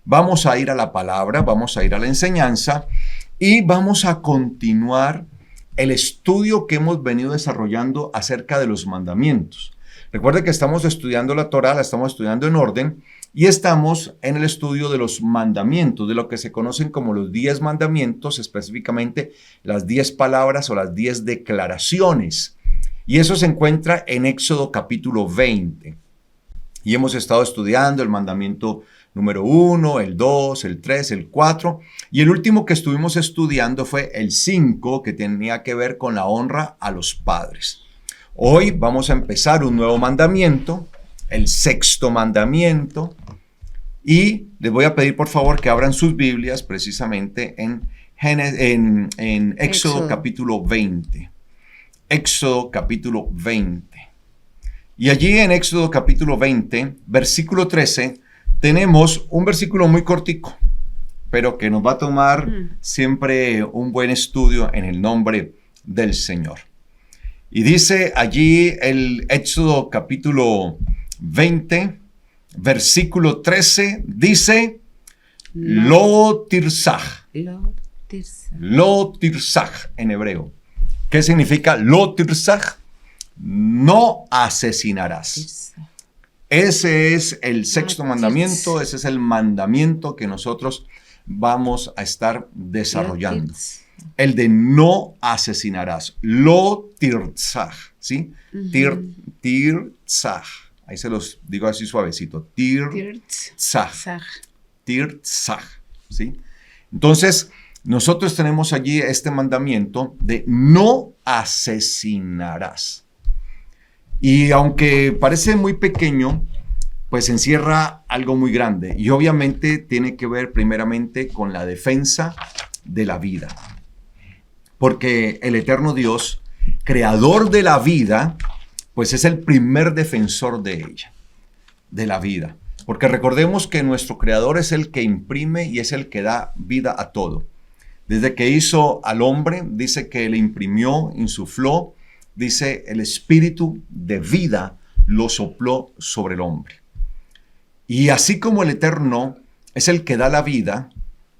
vamos a ir a la palabra, vamos a ir a la enseñanza y vamos a continuar el estudio que hemos venido desarrollando acerca de los mandamientos. Recuerde que estamos estudiando la Torá, la estamos estudiando en orden y estamos en el estudio de los mandamientos, de lo que se conocen como los 10 mandamientos, específicamente las 10 palabras o las 10 declaraciones. Y eso se encuentra en Éxodo capítulo 20. Y hemos estado estudiando el mandamiento número 1, el 2, el 3, el 4. Y el último que estuvimos estudiando fue el 5, que tenía que ver con la honra a los padres. Hoy vamos a empezar un nuevo mandamiento, el 6º mandamiento. Y les voy a pedir por favor que abran sus Biblias precisamente en Éxodo capítulo 20. Éxodo capítulo 20. Y allí en Éxodo capítulo 20, versículo 13, tenemos un versículo muy cortico, pero que nos va a tomar siempre un buen estudio en el nombre del Señor. Y dice allí el Éxodo capítulo 20, versículo 13, dice, Lo tirzaj en hebreo. ¿Qué significa Lo tirzaj? No asesinarás. Ese es el 6º mandamiento, ese es el mandamiento que nosotros vamos a estar desarrollando. El de no asesinarás. Lo tirzaj, ¿sí? Tirzaj. Ahí se los digo así suavecito. Tirzaj. Tirzaj, ¿sí? Entonces, nosotros tenemos allí este mandamiento de no asesinarás. Y aunque parece muy pequeño, pues encierra algo muy grande. Y obviamente tiene que ver primeramente con la defensa de la vida. Porque el eterno Dios, creador de la vida, pues es el primer defensor de ella, de la vida. Porque recordemos que nuestro creador es el que imprime y es el que da vida a todo. Desde que hizo al hombre, dice que le imprimió, insufló, dice el espíritu de vida lo sopló sobre el hombre. Y así como el Eterno es el que da la vida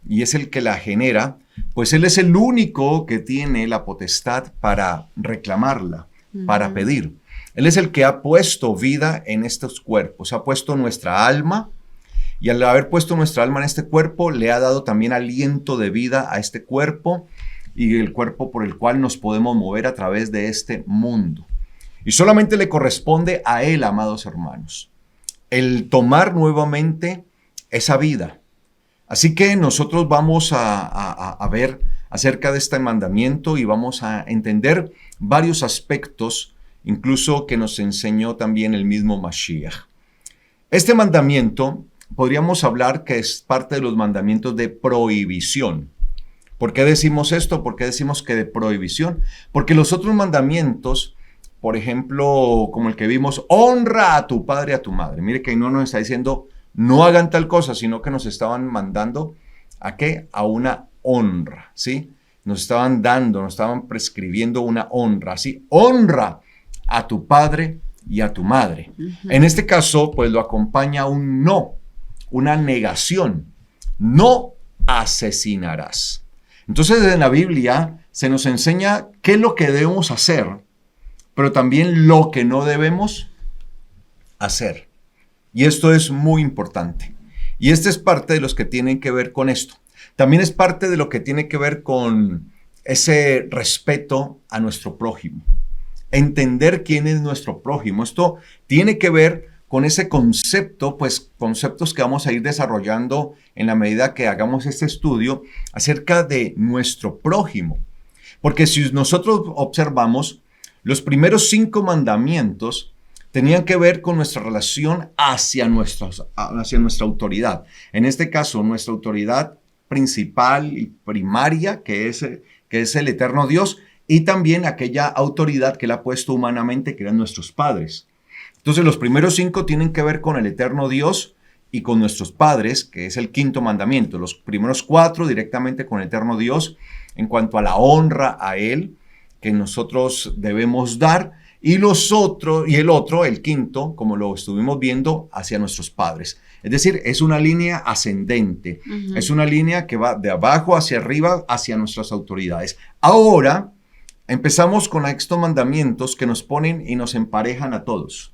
y es el que la genera, pues Él es el único que tiene la potestad para reclamarla, para pedir. Él es el que ha puesto vida en estos cuerpos, ha puesto nuestra alma, y al haber puesto nuestra alma en este cuerpo, le ha dado también aliento de vida a este cuerpo y el cuerpo por el cual nos podemos mover a través de este mundo. Y solamente le corresponde a Él, amados hermanos, el tomar nuevamente esa vida. Así que nosotros vamos a ver acerca de este mandamiento y vamos a entender varios aspectos, incluso que nos enseñó también el mismo Mashiach. Este mandamiento podríamos hablar que es parte de los mandamientos de prohibición. ¿Por qué decimos esto? ¿Por qué decimos que de prohibición? Porque los otros mandamientos, por ejemplo, como el que vimos, honra a tu padre y a tu madre. Mire que no nos está diciendo no hagan tal cosa, sino que nos estaban mandando ¿a qué? A una honra, ¿sí? Nos estaban dando, nos estaban prescribiendo una honra, ¿sí? Honra a tu padre y a tu madre. En este caso, pues lo acompaña un no, una negación. No asesinarás. Entonces, en la Biblia se nos enseña qué es lo que debemos hacer, pero también lo que no debemos hacer. Y esto es muy importante. Y este es parte de los que tienen que ver con esto. También es parte de lo que tiene que ver con ese respeto a nuestro prójimo. Entender quién es nuestro prójimo. Esto tiene que ver con ese concepto, pues conceptos que vamos a ir desarrollando en la medida que hagamos este estudio acerca de nuestro prójimo. Porque si nosotros observamos, los primeros 5 mandamientos tenían que ver con nuestra relación hacia nuestra autoridad. En este caso, nuestra autoridad principal y primaria, que es el eterno Dios, y también aquella autoridad que Él ha puesto humanamente, que eran nuestros padres. Entonces, los primeros 5 tienen que ver con el eterno Dios y con nuestros padres, que es el 5º mandamiento. Los primeros 4 directamente con el eterno Dios en cuanto a la honra a Él que nosotros debemos dar, y el otro, el 5º, como lo estuvimos viendo, hacia nuestros padres. Es decir, es una línea ascendente. Es una línea que va de abajo hacia arriba, hacia nuestras autoridades. Ahora empezamos con estos mandamientos que nos ponen y nos emparejan a todos.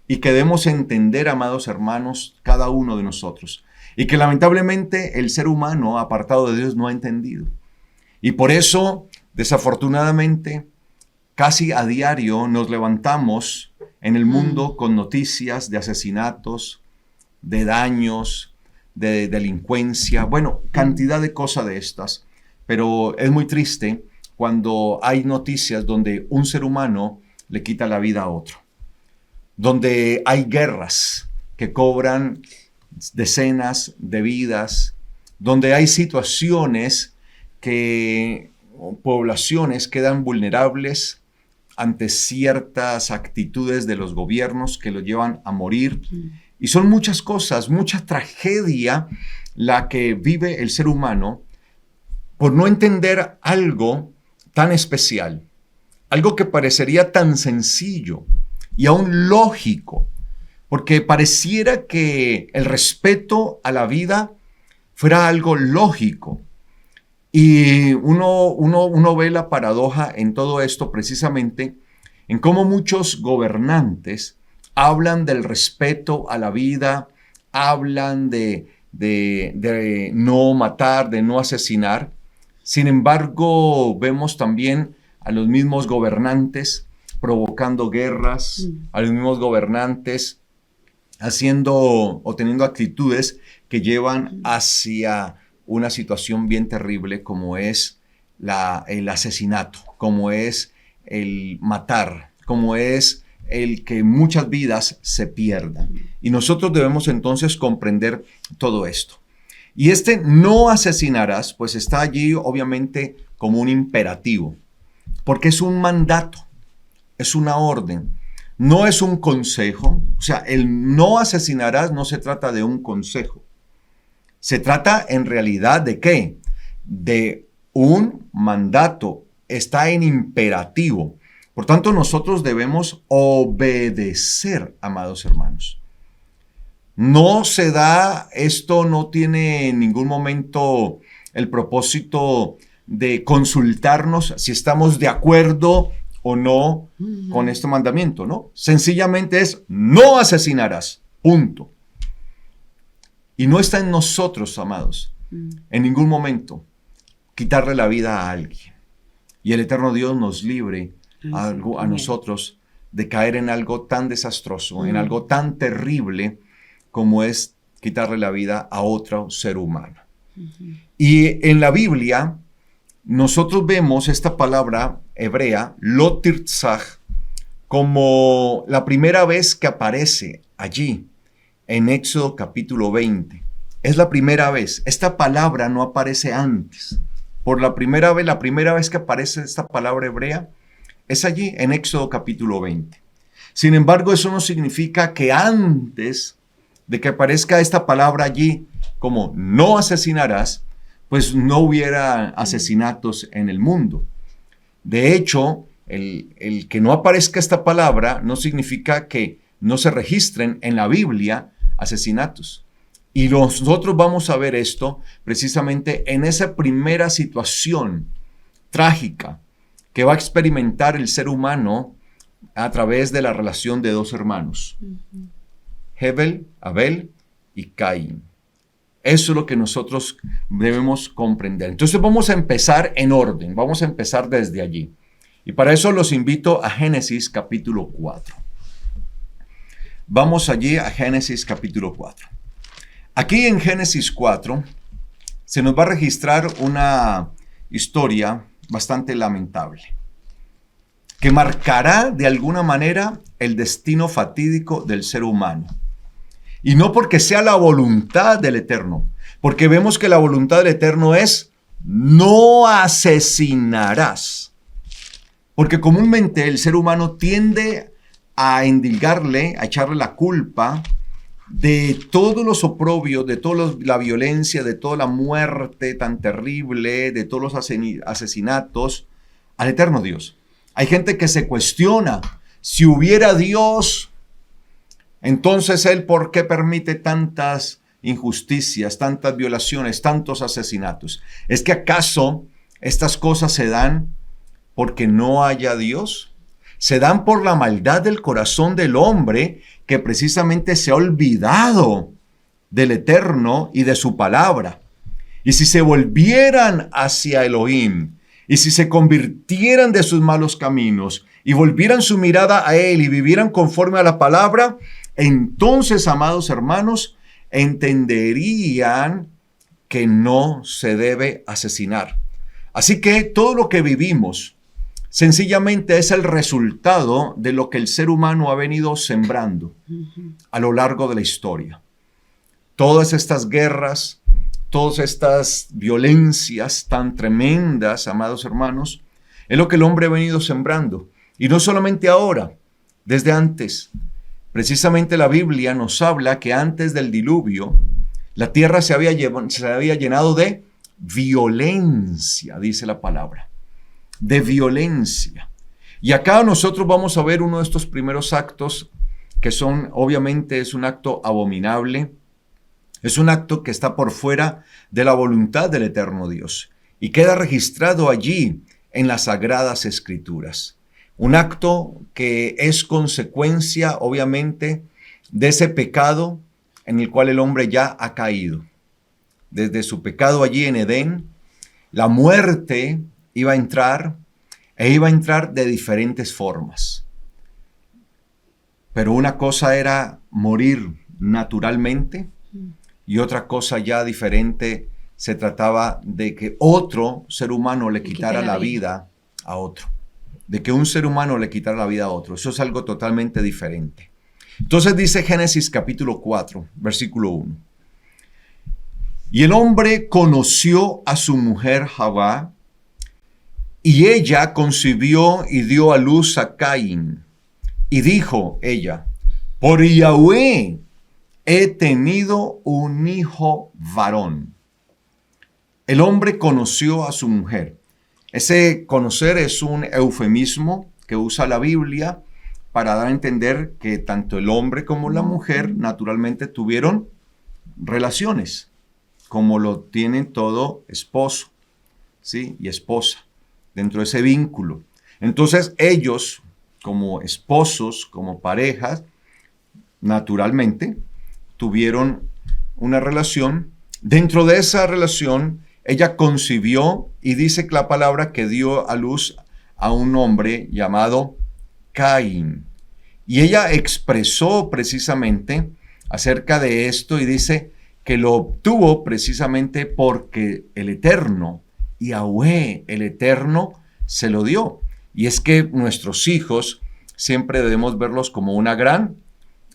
Y que debemos entender, amados hermanos, cada uno de nosotros. Y que lamentablemente el ser humano apartado de Dios no ha entendido. Y por eso, desafortunadamente, casi a diario nos levantamos en el mundo con noticias de asesinatos, de daños, de delincuencia, bueno, cantidad de cosas de estas. Pero es muy triste cuando hay noticias donde un ser humano le quita la vida a otro. Donde hay guerras que cobran decenas de vidas, donde hay situaciones que poblaciones quedan vulnerables ante ciertas actitudes de los gobiernos que los llevan a morir. Y son muchas cosas, mucha tragedia la que vive el ser humano por no entender algo tan especial, algo que parecería tan sencillo y aún lógico, porque pareciera que el respeto a la vida fuera algo lógico. Y uno ve la paradoja en todo esto precisamente en cómo muchos gobernantes hablan del respeto a la vida, hablan de no matar, de no asesinar. Sin embargo, vemos también a los mismos gobernantes provocando guerras, a los mismos gobernantes haciendo o teniendo actitudes que llevan hacia una situación bien terrible como es el asesinato, como es el matar, como es el que muchas vidas se pierdan. Y nosotros debemos entonces comprender todo esto. Y este no asesinarás, pues está allí obviamente como un imperativo, porque es un mandato, es una orden, no es un consejo. O sea, el no asesinarás no se trata de un consejo. Se trata en realidad de ¿qué? De un mandato, está en imperativo. Por tanto, nosotros debemos obedecer, amados hermanos. No se da, esto no tiene en ningún momento el propósito de consultarnos si estamos de acuerdo o no con este mandamiento, ¿no? Sencillamente es, no asesinarás, punto. Y no está en nosotros, amados, en ningún momento, quitarle la vida a alguien. Y el eterno Dios nos libre a nosotros de caer en algo tan desastroso, en algo tan terrible como es quitarle la vida a otro ser humano. Y en la Biblia, nosotros vemos esta palabra hebrea, lo tirtzach, como la primera vez que aparece allí, en Éxodo capítulo 20. Es la primera vez. Esta palabra no aparece antes. La primera vez que aparece esta palabra hebrea es allí en Éxodo capítulo 20. Sin embargo, eso no significa que antes de que aparezca esta palabra allí como no asesinarás, pues no hubiera asesinatos en el mundo. De hecho, el que no aparezca esta palabra no significa que no se registren en la Biblia asesinatos. Y nosotros vamos a ver esto precisamente en esa primera situación trágica que va a experimentar el ser humano a través de la relación de dos hermanos, Abel y Caín. Eso es lo que nosotros debemos comprender. Entonces vamos a empezar en orden, vamos a empezar desde allí. Y para eso los invito a Génesis capítulo 4. Vamos allí a Génesis capítulo 4. Aquí en Génesis 4 se nos va a registrar una historia bastante lamentable que marcará de alguna manera el destino fatídico del ser humano. Y no porque sea la voluntad del Eterno, porque vemos que la voluntad del Eterno es no asesinarás. Porque comúnmente el ser humano tiende a endilgarle, a echarle la culpa de todos los oprobios, de toda la violencia, de toda la muerte tan terrible, de todos los asesinatos, al eterno Dios. Hay gente que se cuestiona, si hubiera Dios, Entonces Él, ¿por qué permite tantas injusticias, tantas violaciones, tantos asesinatos? ¿Es que acaso estas cosas se dan porque no haya Dios? Se dan por la maldad del corazón del hombre que precisamente se ha olvidado del Eterno y de su palabra. Y si se volvieran hacia Elohim, y si se convirtieran de sus malos caminos, y volvieran su mirada a Él y vivieran conforme a la palabra, entonces, amados hermanos, entenderían que no se debe asesinar. Así que todo lo que vivimos sencillamente es el resultado de lo que el ser humano ha venido sembrando a lo largo de la historia. Todas estas guerras, todas estas violencias tan tremendas, amados hermanos, es lo que el hombre ha venido sembrando. Y no solamente ahora, desde antes. Precisamente la Biblia nos habla que antes del diluvio, la tierra se había llenado de violencia, dice la palabra, de violencia. Y acá nosotros vamos a ver uno de estos primeros actos que son, obviamente, es un acto abominable, es un acto que está por fuera de la voluntad del eterno Dios y queda registrado allí en las Sagradas Escrituras. Un acto que es consecuencia, obviamente, de ese pecado en el cual el hombre ya ha caído. Desde su pecado allí en Edén, la muerte iba a entrar de diferentes formas. Pero una cosa era morir naturalmente y otra cosa ya diferente, se trataba de que otro ser humano le quitara la vida a otro. De que un ser humano le quitara la vida a otro. Eso es algo totalmente diferente. Entonces dice Génesis capítulo 4, versículo 1. Y el hombre conoció a su mujer Javá, y ella concibió y dio a luz a Caín. Y dijo ella, por Yahweh he tenido un hijo varón. El hombre conoció a su mujer. Ese conocer es un eufemismo que usa la Biblia para dar a entender que tanto el hombre como la mujer naturalmente tuvieron relaciones, como lo tienen todo esposo, ¿sí? Y esposa, dentro de ese vínculo. Entonces ellos, como esposos, como parejas, naturalmente tuvieron una relación. Dentro de esa relación, ella concibió y dice que la palabra que dio a luz a un hombre llamado Caín. Y ella expresó precisamente acerca de esto y dice que lo obtuvo precisamente porque el Eterno, Yahweh, el Eterno, se lo dio. Y es que nuestros hijos siempre debemos verlos como una gran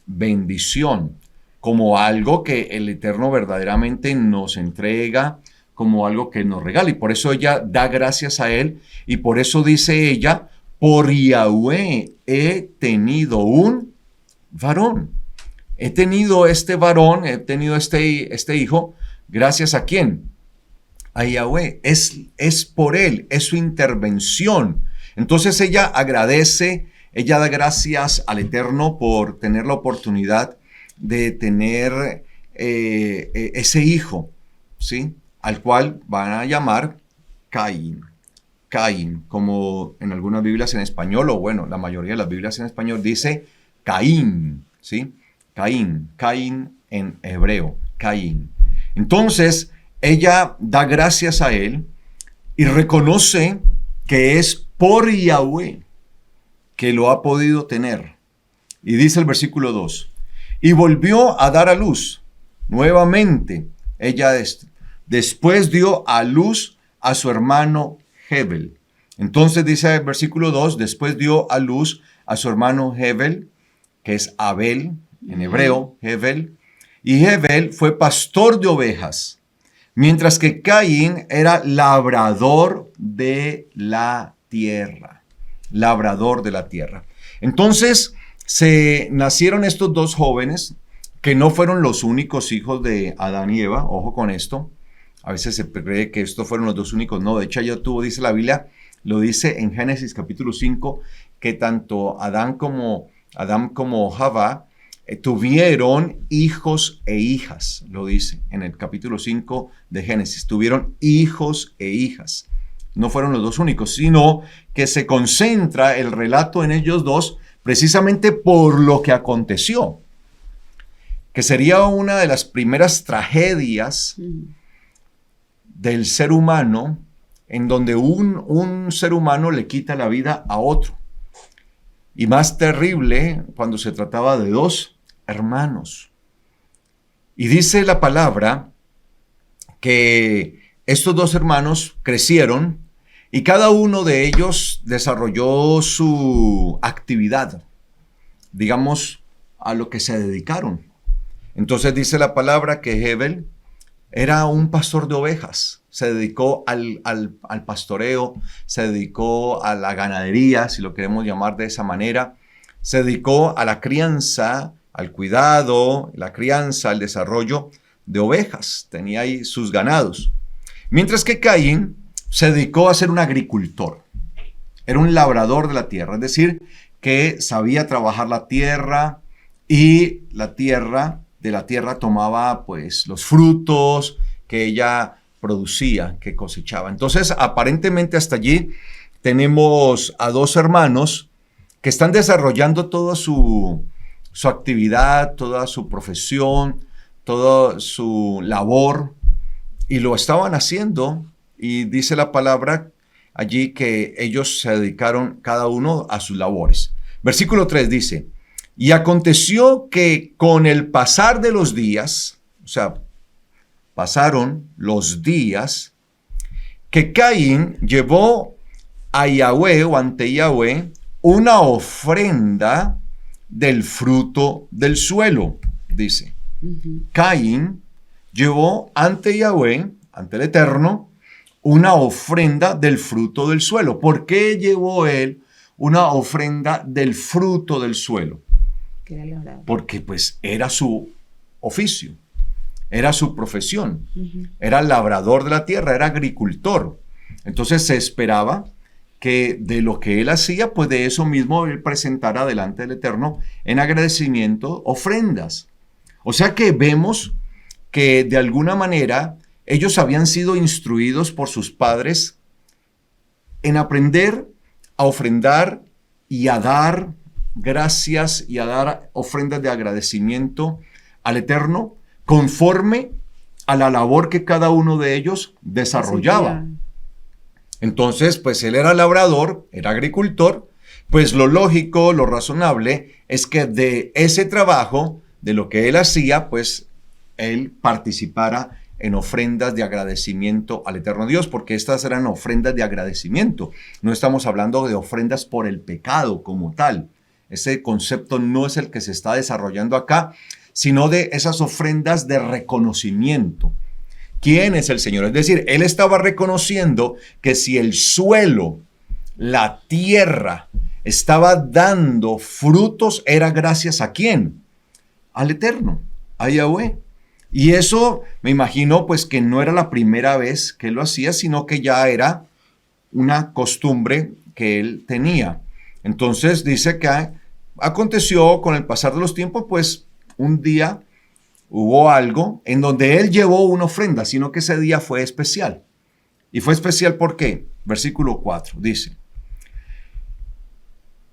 bendición, como algo que el Eterno verdaderamente nos entrega, como algo que nos regala. Y por eso ella da gracias a Él. Y por eso dice ella, por Yahweh he tenido un varón. He tenido este varón, he tenido este hijo, gracias a quién? A Yahweh. Es por Él, es su intervención. Entonces ella agradece, ella da gracias al Eterno por tener la oportunidad de tener ese hijo, ¿sí? Al cual van a llamar Caín. Caín, como en algunas Biblias en español, o bueno, la mayoría de las Biblias en español dice Caín, ¿sí? Caín, Caín en hebreo, Caín. Entonces, ella da gracias a él y reconoce que es por Yahweh que lo ha podido tener. Y dice el versículo 2, y volvió a dar a luz nuevamente. Ella después dio a luz a su hermano Hebel. Entonces dice el versículo 2, después dio a luz a su hermano Hebel, que es Abel, en hebreo, Hebel. Y Hebel fue pastor de ovejas, mientras que Caín era labrador de la tierra. Labrador de la tierra. Entonces se nacieron estos dos jóvenes, que no fueron los únicos hijos de Adán y Eva, ojo con esto. A veces se cree que estos fueron los dos únicos. No, de hecho ya tuvo, dice la Biblia, lo dice en Génesis capítulo 5, que tanto Adán como Javá, tuvieron hijos e hijas, lo dice en el capítulo 5 de Génesis. Tuvieron hijos e hijas. No fueron los dos únicos, sino que se concentra el relato en ellos dos precisamente por lo que aconteció, que sería una de las primeras tragedias del ser humano, en donde un ser humano le quita la vida a otro. Y más terrible cuando se trataba de dos hermanos. Y dice la palabra que estos dos hermanos crecieron y cada uno de ellos desarrolló su actividad, digamos, a lo que se dedicaron. Entonces dice la palabra que Hebel era un pastor de ovejas, se dedicó al pastoreo, se dedicó a la ganadería, si lo queremos llamar de esa manera, se dedicó a la crianza, al cuidado, la crianza, al desarrollo de ovejas, tenía ahí sus ganados. Mientras que Caín se dedicó a ser un agricultor, era un labrador de la tierra, es decir, que sabía trabajar la tierra y de la tierra tomaba pues los frutos que ella producía, que cosechaba. Entonces, aparentemente hasta allí tenemos a dos hermanos que están desarrollando toda su actividad, toda su profesión, toda su labor, y lo estaban haciendo, y dice la palabra allí que ellos se dedicaron cada uno a sus labores. Versículo 3 dice: y aconteció que con el pasar de los días, o sea, pasaron los días, que Caín llevó a Yahweh o ante Yahweh una ofrenda del fruto del suelo, dice. Caín llevó ante Yahweh, ante el Eterno, una ofrenda del fruto del suelo. ¿Por qué llevó él una ofrenda del fruto del suelo? Porque pues era su oficio, era su profesión, era labrador de la tierra, era agricultor. Entonces se esperaba que de lo que él hacía, pues de eso mismo él presentara delante del Eterno en agradecimiento ofrendas. O sea que vemos que de alguna manera ellos habían sido instruidos por sus padres en aprender a ofrendar y a dar gracias y a dar ofrendas de agradecimiento al Eterno conforme a la labor que cada uno de ellos desarrollaba. Entonces, pues él era labrador, era agricultor, pues lo lógico, lo razonable es que de ese trabajo, de lo que él hacía, pues él participara en ofrendas de agradecimiento al Eterno Dios, porque estas eran ofrendas de agradecimiento. No estamos hablando de ofrendas por el pecado como tal. Ese concepto no es el que se está desarrollando acá, sino de esas ofrendas de reconocimiento. ¿Quién es el Señor? Es decir, él estaba reconociendo que si el suelo, la tierra, estaba dando frutos, era gracias a ¿quién? Al Eterno, a Yahweh. Y eso me imagino pues que no era la primera vez que lo hacía, sino que ya era una costumbre que él tenía. Entonces dice que aconteció con el pasar de los tiempos, pues un día hubo algo en donde él llevó una ofrenda, sino que ese día fue especial. ¿Y fue especial por qué? Versículo 4 dice: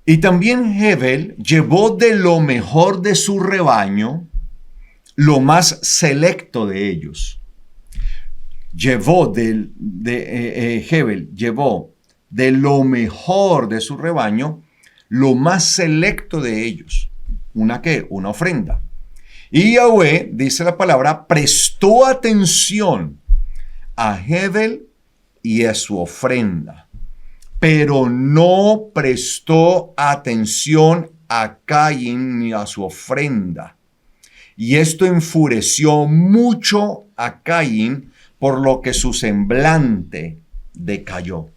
y también Hebel llevó de lo mejor de su rebaño, lo más selecto de ellos. Hebel llevó de lo mejor de su rebaño, lo más selecto de ellos. ¿Una qué? Una ofrenda. Y Yahweh, dice la palabra, prestó atención a Hebel y a su ofrenda, pero no prestó atención a Caín ni a su ofrenda. Y esto enfureció mucho a Caín, por lo que su semblante decayó.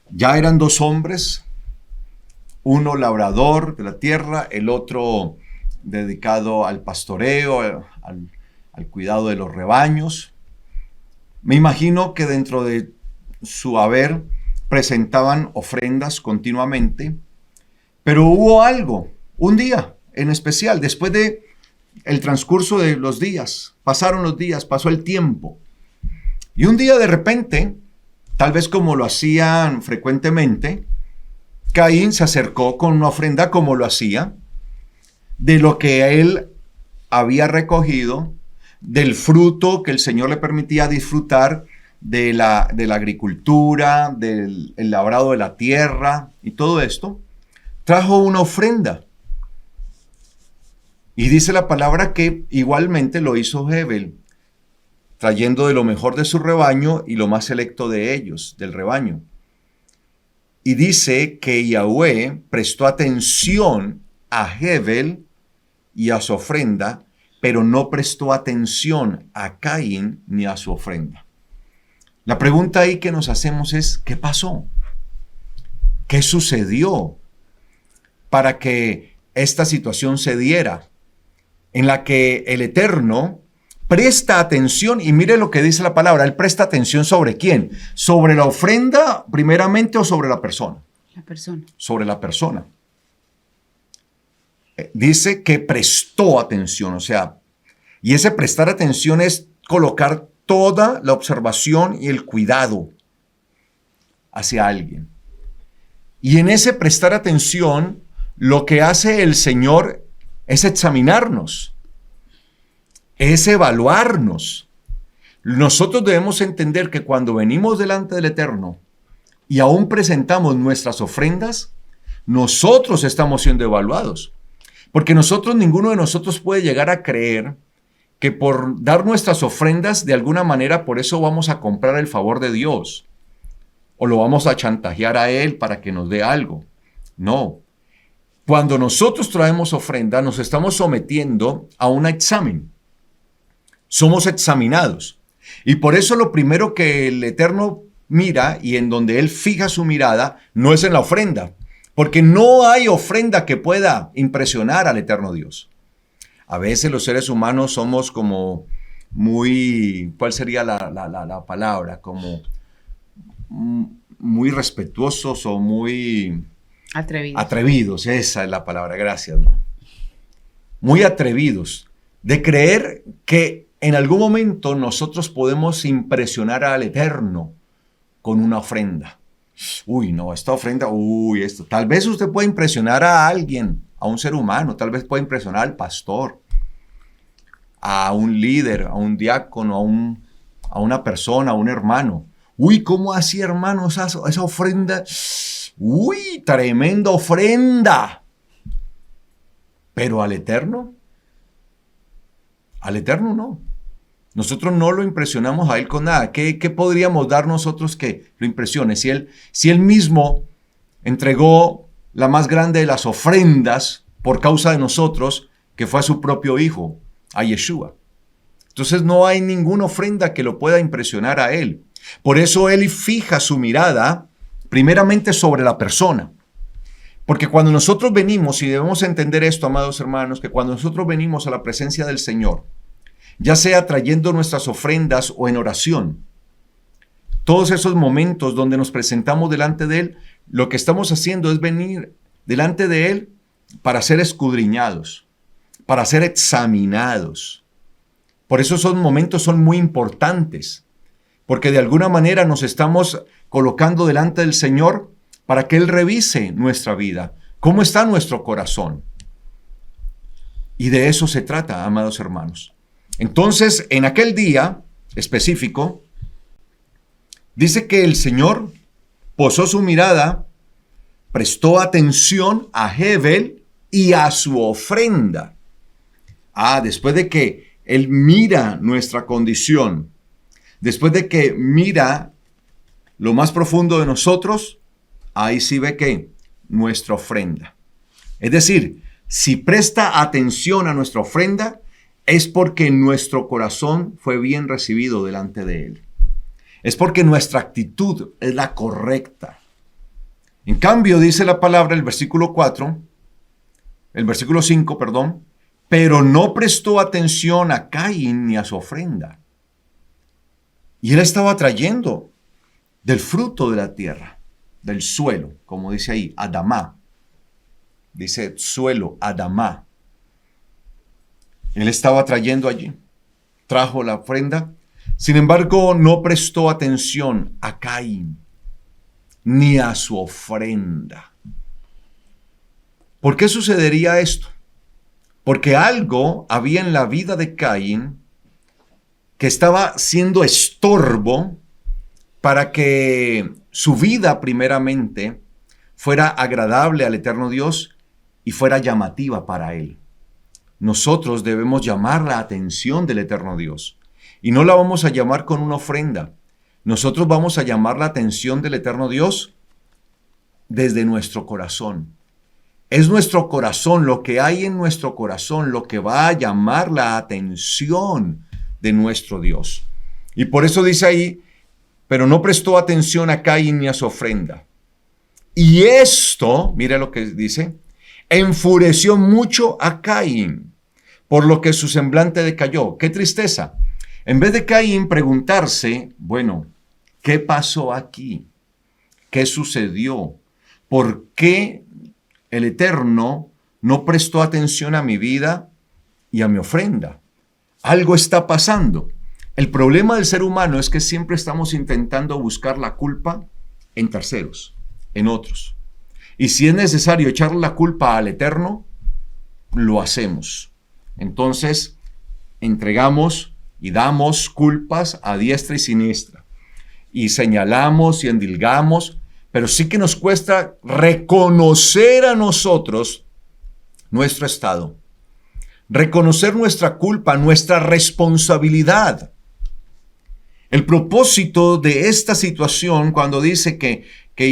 Ya eran dos hombres, uno labrador de la tierra, el otro dedicado al pastoreo, al cuidado de los rebaños. Me imagino que dentro de su haber presentaban ofrendas continuamente, Pero hubo algo, un día en especial, después de el transcurso de los días, pasaron los días, pasó el tiempo. Y un día de repente, tal vez como lo hacían frecuentemente, Caín se acercó con una ofrenda como lo hacía, de lo que él había recogido, del fruto que el Señor le permitía disfrutar de la agricultura, del el labrado de la tierra y todo esto. Trajo una ofrenda. Y dice la palabra que igualmente lo hizo Hebel, trayendo de lo mejor de su rebaño y lo más selecto de ellos, del rebaño. Y dice que Yahweh prestó atención a Hebel y a su ofrenda, pero no prestó atención a Caín ni a su ofrenda. La pregunta ahí que nos hacemos es, ¿qué pasó? ¿Qué sucedió para que esta situación se diera? En la que el Eterno presta atención, y mire lo que dice la palabra, Él presta atención ¿sobre quién? ¿Sobre la ofrenda primeramente o sobre la persona? La persona. Sobre la persona. Dice que prestó atención, o sea, y ese prestar atención es colocar toda la observación y el cuidado hacia alguien. Y en ese prestar atención, lo que hace el Señor es examinarnos, es evaluarnos. Nosotros debemos entender que cuando venimos delante del Eterno y aún presentamos nuestras ofrendas, nosotros estamos siendo evaluados. Porque ninguno de nosotros puede llegar a creer que por dar nuestras ofrendas, de alguna manera, por eso vamos a comprar el favor de Dios. O lo vamos a chantajear a Él para que nos dé algo. No. Cuando nosotros traemos ofrenda, nos estamos sometiendo a un examen. Somos examinados. Y por eso lo primero que el Eterno mira y en donde Él fija su mirada no es en la ofrenda. Porque no hay ofrenda que pueda impresionar al Eterno Dios. A veces los seres humanos somos como muy, ¿cuál sería la palabra? Como muy respetuosos o muy atrevidos. Esa es la palabra, gracias, ¿no? Muy atrevidos de creer que en algún momento nosotros podemos impresionar al Eterno con una ofrenda. Uy, no, esta ofrenda, esto. Tal vez usted puede impresionar a alguien, a un ser humano, tal vez puede impresionar al pastor, a un líder, a un diácono, a una persona, a un hermano. Uy, ¿cómo así, hermano, esa ofrenda? Uy, tremenda ofrenda. Pero al Eterno no. Nosotros no lo impresionamos a Él con nada. ¿Qué podríamos dar nosotros que lo impresione? Si él mismo entregó la más grande de las ofrendas por causa de nosotros, que fue a su propio Hijo, a Yeshua. Entonces no hay ninguna ofrenda que lo pueda impresionar a Él. Por eso Él fija su mirada primeramente sobre la persona. Porque cuando nosotros venimos, y debemos entender esto, amados hermanos, que cuando nosotros venimos a la presencia del Señor, ya sea trayendo nuestras ofrendas o en oración, todos esos momentos donde nos presentamos delante de Él, lo que estamos haciendo es venir delante de Él para ser escudriñados, para ser examinados. Por eso esos momentos son muy importantes, porque de alguna manera nos estamos colocando delante del Señor para que Él revise nuestra vida, cómo está nuestro corazón. Y de eso se trata, amados hermanos. Entonces, en aquel día específico, dice que el Señor posó su mirada, prestó atención a Hebel y a su ofrenda. Después de que Él mira nuestra condición, después de que mira lo más profundo de nosotros, ahí sí ve que nuestra ofrenda. Es decir, si presta atención a nuestra ofrenda, es porque nuestro corazón fue bien recibido delante de Él. Es porque nuestra actitud es la correcta. En cambio, dice la palabra, el versículo 5, pero no prestó atención a Caín ni a su ofrenda. Y él estaba trayendo del fruto de la tierra, del suelo, como dice ahí, Adamá. dice suelo, Adamá. Él estaba trayendo allí, trajo la ofrenda. Sin embargo, no prestó atención a Caín, ni a su ofrenda. ¿Por qué sucedería esto? Porque algo había en la vida de Caín que estaba siendo estorbo para que su vida primeramente fuera agradable al eterno Dios y fuera llamativa para él. Nosotros debemos llamar la atención del eterno Dios y no la vamos a llamar con una ofrenda. Nosotros vamos a llamar la atención del eterno Dios desde nuestro corazón. Es nuestro corazón, lo que hay en nuestro corazón, lo que va a llamar la atención de nuestro Dios. Y por eso dice ahí, pero no prestó atención a Caín ni a su ofrenda. Y esto, mire lo que dice, enfureció mucho a Caín, por lo que su semblante decayó. ¡Qué tristeza! En vez de Caín preguntarse, bueno, ¿qué pasó aquí? ¿Qué sucedió? ¿Por qué el Eterno no prestó atención a mi vida y a mi ofrenda? Algo está pasando. El problema del ser humano es que siempre estamos intentando buscar la culpa en terceros, en otros. Y si es necesario echarle la culpa al Eterno, lo hacemos. Entonces, entregamos y damos culpas a diestra y siniestra. Y señalamos y endilgamos, pero sí que nos cuesta reconocer a nosotros nuestro estado. Reconocer nuestra culpa, nuestra responsabilidad. El propósito de esta situación, cuando dice que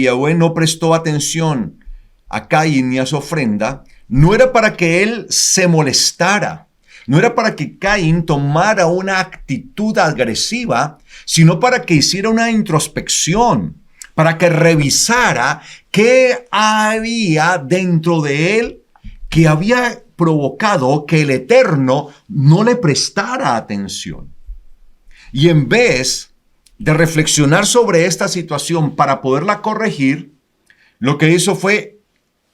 Yahweh no prestó atención a Caín ni a su ofrenda, no era para que él se molestara, no era para que Caín tomara una actitud agresiva, sino para que hiciera una introspección, para que revisara qué había dentro de él que había provocado que el Eterno no le prestara atención. Y en vez de reflexionar sobre esta situación para poderla corregir, lo que hizo fue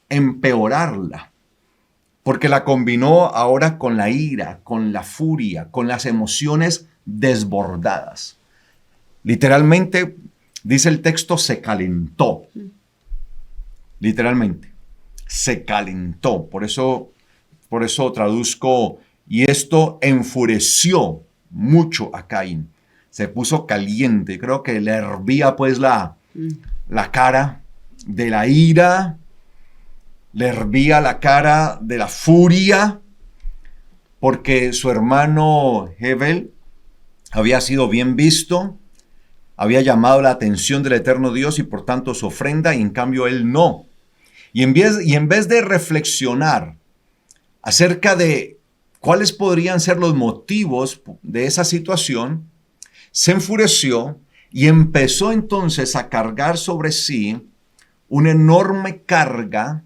empeorarla, porque la combinó ahora con la ira, con la furia, con las emociones desbordadas. Literalmente, dice el texto, se calentó. Literalmente, se calentó. Por eso traduzco, y esto enfureció mucho a Caín. Se puso caliente. Creo que le hervía pues la cara de la ira, le hervía la cara de la furia, porque su hermano Hebel había sido bien visto, había llamado la atención del eterno Dios y por tanto su ofrenda, y en cambio él no. Y en vez de reflexionar acerca de cuáles podrían ser los motivos de esa situación, se enfureció y empezó entonces a cargar sobre sí una enorme carga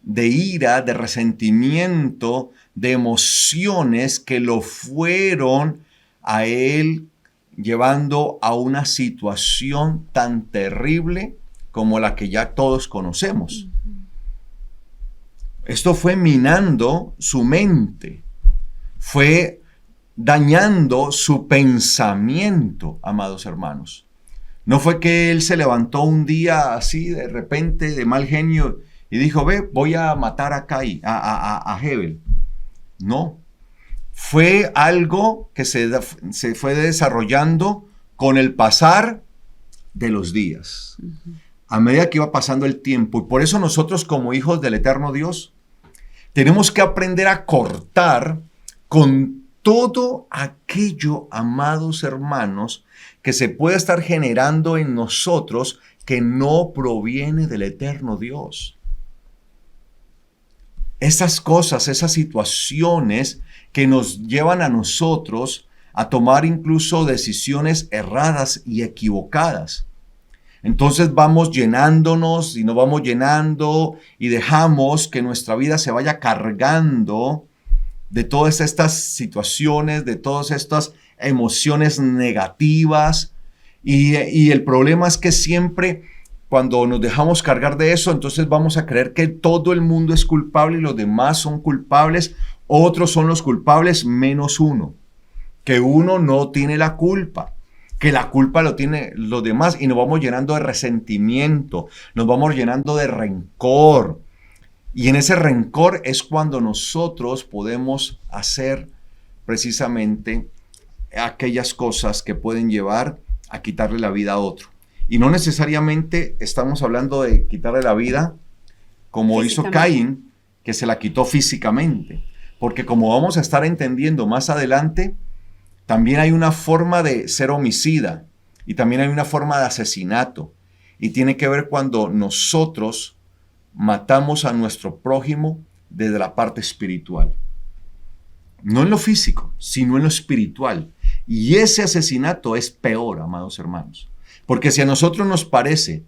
de ira, de resentimiento, de emociones que lo fueron a él llevando a una situación tan terrible como la que ya todos conocemos. Esto fue minando su mente, fue dañando su pensamiento, amados hermanos. No fue que él se levantó un día así de repente de mal genio y dijo, voy a matar a Caín, a Hebel. No, fue algo que se fue desarrollando con el pasar de los días, a medida que iba pasando el tiempo. Y por eso nosotros como hijos del eterno Dios tenemos que aprender a cortar con todo aquello, amados hermanos, que se puede estar generando en nosotros que no proviene del eterno Dios. Esas cosas, esas situaciones que nos llevan a nosotros a tomar incluso decisiones erradas y equivocadas. Entonces vamos llenándonos y nos vamos llenando y dejamos que nuestra vida se vaya cargando de todas estas situaciones, de todas estas emociones negativas. Y el problema es que siempre cuando nos dejamos cargar de eso, entonces vamos a creer que todo el mundo es culpable y los demás son culpables, otros son los culpables menos uno, que uno no tiene la culpa, que la culpa lo tienen los demás y nos vamos llenando de resentimiento, nos vamos llenando de rencor. Y en ese rencor es cuando nosotros podemos hacer precisamente aquellas cosas que pueden llevar a quitarle la vida a otro. Y no necesariamente estamos hablando de quitarle la vida como hizo Caín, que se la quitó físicamente. Porque como vamos a estar entendiendo más adelante, también hay una forma de ser homicida y también hay una forma de asesinato. Y tiene que ver cuando nosotros matamos a nuestro prójimo desde la parte espiritual. No en lo físico, sino en lo espiritual. Y ese asesinato es peor, amados hermanos. Porque si a nosotros nos parece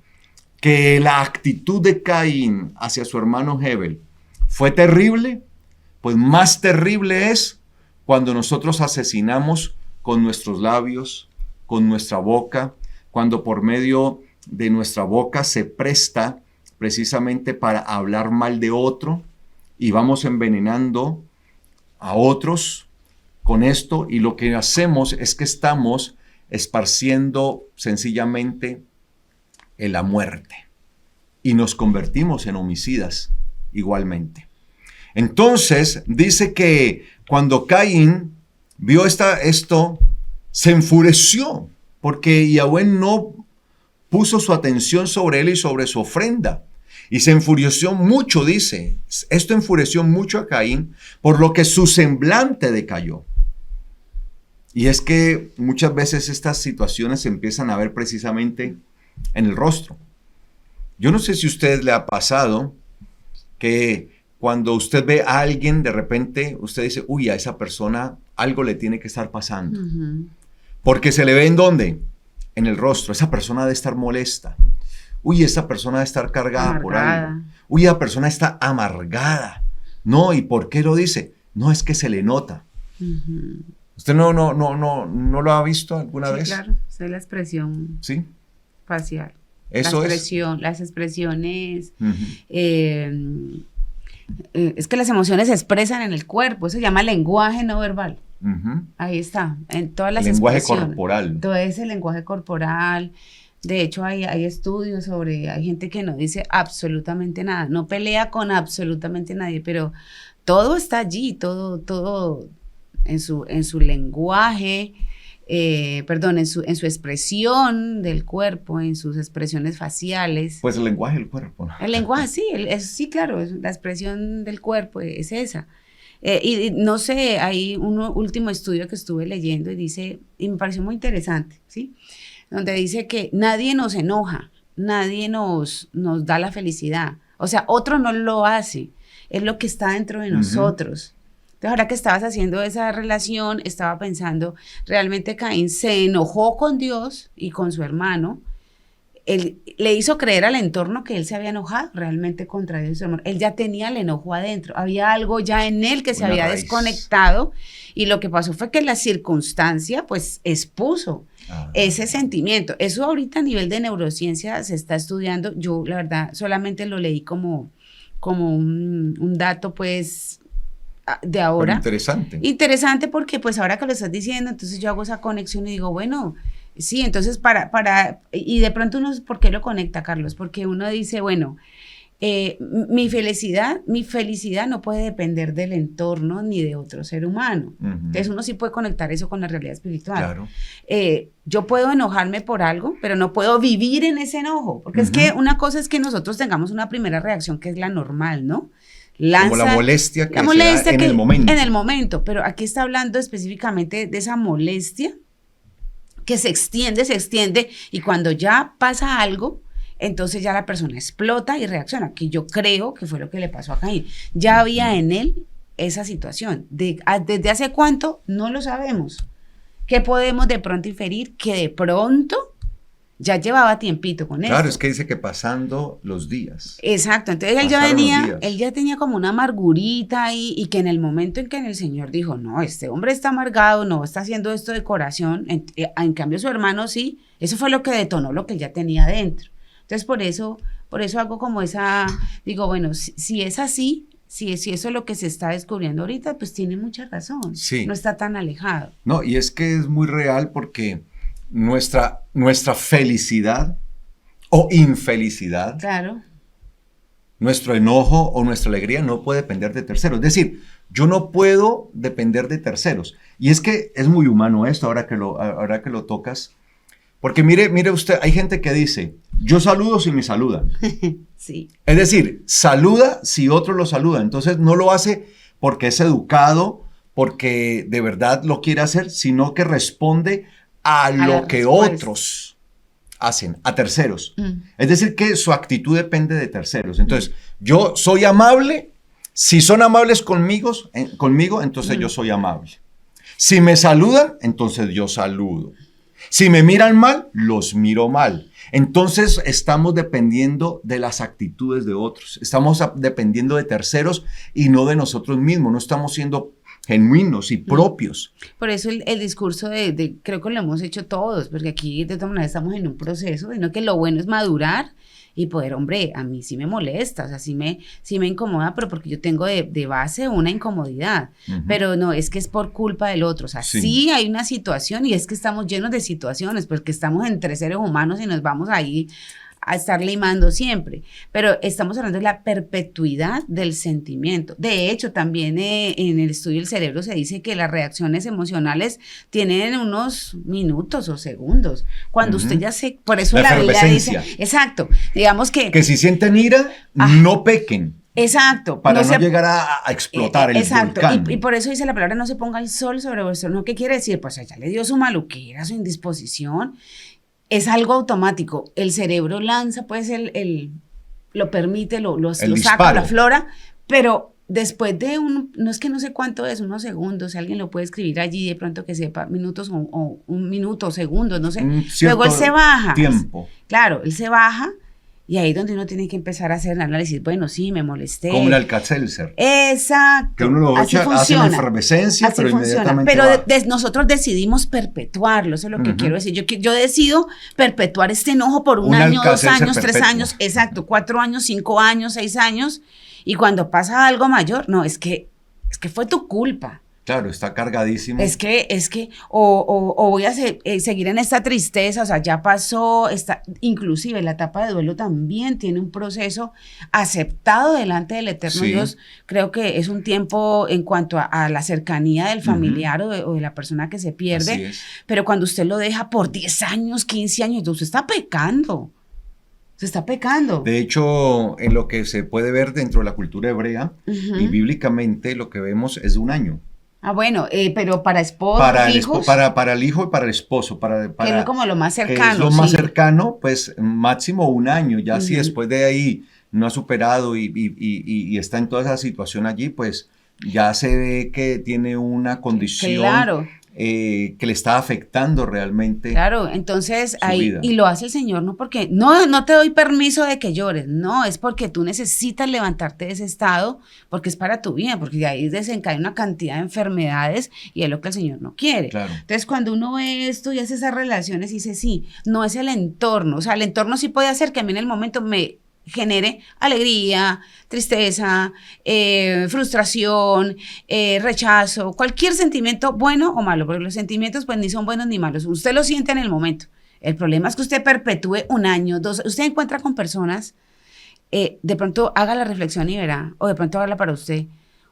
que la actitud de Caín hacia su hermano Hebel fue terrible, pues más terrible es cuando nosotros asesinamos con nuestros labios, con nuestra boca, cuando por medio de nuestra boca se presta precisamente para hablar mal de otro y vamos envenenando a otros con esto, y lo que hacemos es que estamos esparciendo sencillamente en la muerte y nos convertimos en homicidas igualmente. Entonces dice que cuando Caín vio esto, se enfureció porque Yahweh no puso su atención sobre él y sobre su ofrenda. Y se enfureció mucho, dice. Esto enfureció mucho a Caín, por lo que su semblante decayó. Y es que muchas veces estas situaciones se empiezan a ver precisamente en el rostro. Yo no sé si a usted le ha pasado que cuando usted ve a alguien, de repente usted dice, uy, a esa persona algo le tiene que estar pasando. Porque se le ve ¿en dónde? En el rostro. Esa persona debe estar molesta. Uy, esa persona debe estar cargada por algo. Uy, esa persona está amargada. No, ¿y por qué lo dice? No, es que se le nota. ¿Usted no lo ha visto alguna vez? Sí, claro. Esa es la expresión facial. Eso las expresiones. Es que las emociones se expresan en el cuerpo. Eso se llama lenguaje no verbal. Ahí está. En todas las lenguaje corporal. Todo ese lenguaje corporal. De hecho, hay estudios sobre, hay gente que no dice absolutamente nada, no pelea con absolutamente nadie, pero todo está allí, todo en su lenguaje, en su expresión del cuerpo, en sus expresiones faciales. Pues el lenguaje del cuerpo, ¿no? El lenguaje, sí, claro, la expresión del cuerpo es esa. Y no sé, hay un último estudio que estuve leyendo y dice, y me pareció muy interesante, ¿sí? Donde dice que nadie nos enoja, nadie nos da la felicidad. O sea, otro no lo hace, es lo que está dentro de nosotros. Entonces, ahora que estabas haciendo esa relación, estaba pensando, realmente Caín se enojó con Dios y con su hermano. Él le hizo creer al entorno que él se había enojado realmente contra Dios y su hermano. Él ya tenía el enojo adentro, había algo ya en él que se había desconectado, y lo que pasó fue que la circunstancia pues expuso ese sentimiento. Eso ahorita a nivel de neurociencia se está estudiando. Yo la verdad solamente lo leí como un dato pues de ahora. Pero interesante. Interesante porque pues ahora que lo estás diciendo, entonces yo hago esa conexión y digo, bueno, sí, entonces y de pronto uno, ¿por qué lo conecta, Carlos? Porque uno dice, bueno, mi felicidad no puede depender del entorno ni de otro ser humano. Entonces uno sí puede conectar eso con la realidad espiritual. Claro. Yo puedo enojarme por algo, pero no puedo vivir en ese enojo, porque es que una cosa es que nosotros tengamos una primera reacción que es la normal, ¿no? Como la molestia que se da en el momento. En el momento, pero aquí está hablando específicamente de esa molestia que se extiende, y cuando ya pasa algo, entonces ya la persona explota y reacciona, que yo creo que fue lo que le pasó a Caín. Ya había en él esa situación. ¿Desde hace cuánto? No lo sabemos. ¿Qué podemos de pronto inferir? Que de pronto ya llevaba tiempito con eso. Claro, es que dice que pasando los días. Exacto, entonces él ya tenía como una amargurita ahí, y que en el momento en que el Señor dijo, no, este hombre está amargado, no está haciendo esto de corazón, en cambio su hermano sí, eso fue lo que detonó lo que él ya tenía dentro. Entonces, por eso hago como esa, digo, bueno, si es así, si eso es lo que se está descubriendo ahorita, pues tiene mucha razón. Sí. No está tan alejado. No, y es que es muy real porque nuestra felicidad o infelicidad, claro, nuestro enojo o nuestra alegría no puede depender de terceros. Es decir, yo no puedo depender de terceros. Y es que es muy humano esto ahora que lo tocas. Porque mire usted, hay gente que dice, yo saludo si me saludan. Sí. Es decir, saluda si otro lo saluda. Entonces no lo hace porque es educado, porque de verdad lo quiere hacer, sino que responde a lo que otros hacen, a terceros. Es decir, que su actitud depende de terceros. Entonces, yo soy amable. Si son amables conmigo, entonces yo soy amable. Si me saludan, entonces yo saludo. Si me miran mal, los miro mal. Entonces estamos dependiendo de las actitudes de otros. Estamos dependiendo de terceros y no de nosotros mismos. No estamos siendo genuinos y propios. Por eso el discurso creo que lo hemos hecho todos, porque aquí de todas maneras estamos en un proceso, sino que lo bueno es madurar y poder, hombre, a mí sí me molesta, o sea, sí me incomoda, pero porque yo tengo de base una incomodidad, pero no, es que es por culpa del otro, o sea, sí hay una situación y es que estamos llenos de situaciones, porque estamos entre seres humanos y nos vamos ahí a estar limando siempre, pero estamos hablando de la perpetuidad del sentimiento. De hecho, también en el estudio del cerebro se dice que las reacciones emocionales tienen unos minutos o segundos. Cuando usted ya por eso la Biblia dice, exacto, digamos que si sienten ira, no pequen. Exacto. Para no llegar a explotar el volcán. Y por eso dice la palabra, no se ponga el sol sobre vuestro, ¿no? ¿Qué quiere decir? Pues ella le dio su maluquera, su indisposición. Es algo automático. El cerebro lanza, pues, lo permite, lo saca, lo aflora, pero después de no es que no sé cuánto es, unos segundos, si alguien lo puede escribir allí de pronto que sepa, minutos o un minuto, segundos, no sé. Luego él se baja. Tiempo. Claro, él se baja. Y ahí es donde uno tiene que empezar a hacer el análisis. Bueno, sí, me molesté. Como el Alka-Seltzer. Exacto. Que uno lo echa, hace la efervescencia, pero inmediatamente pero nosotros decidimos perpetuarlo, eso es lo que quiero decir. Yo decido perpetuar este enojo por un año, 2 años, 3 años, exacto, 4 años, 5 años, 6 años. Y cuando pasa algo mayor, no, es que fue tu culpa. Claro, está cargadísimo. Es que, o voy a seguir en esta tristeza, o sea, ya pasó, inclusive la etapa de duelo también tiene un proceso aceptado delante del Eterno Dios. Creo que es un tiempo en cuanto a la cercanía del familiar o de la persona que se pierde, Así es. Pero cuando usted lo deja por 10 años, 15 años, usted está pecando. Se está pecando. De hecho, en lo que se puede ver dentro de la cultura hebrea y bíblicamente, lo que vemos es de 1 año. Ah, bueno, pero para esposos, hijos. Para el hijo y para el esposo. Que es como lo más cercano. Es lo más cercano, pues máximo 1 año. Ya si después de ahí no ha superado y está en toda esa situación allí, pues ya se ve que tiene una condición. Claro. Que le está afectando realmente. Claro, entonces ahí, vida. Y lo hace el Señor, no porque, no te doy permiso de que llores, no, es porque tú necesitas levantarte de ese estado, porque es para tu bien, porque de ahí desencadena una cantidad de enfermedades y es lo que el Señor no quiere. Claro. Entonces cuando uno ve esto y hace esas relaciones y dice, sí, no es el entorno, o sea, el entorno sí puede hacer que a mí en el momento me genere alegría, tristeza, frustración, rechazo, cualquier sentimiento bueno o malo, porque los sentimientos pues ni son buenos ni malos, usted lo siente en el momento. El problema es que usted perpetúe 1 año, 2, usted encuentra con personas, de pronto haga la reflexión y verá, o de pronto hágala para usted.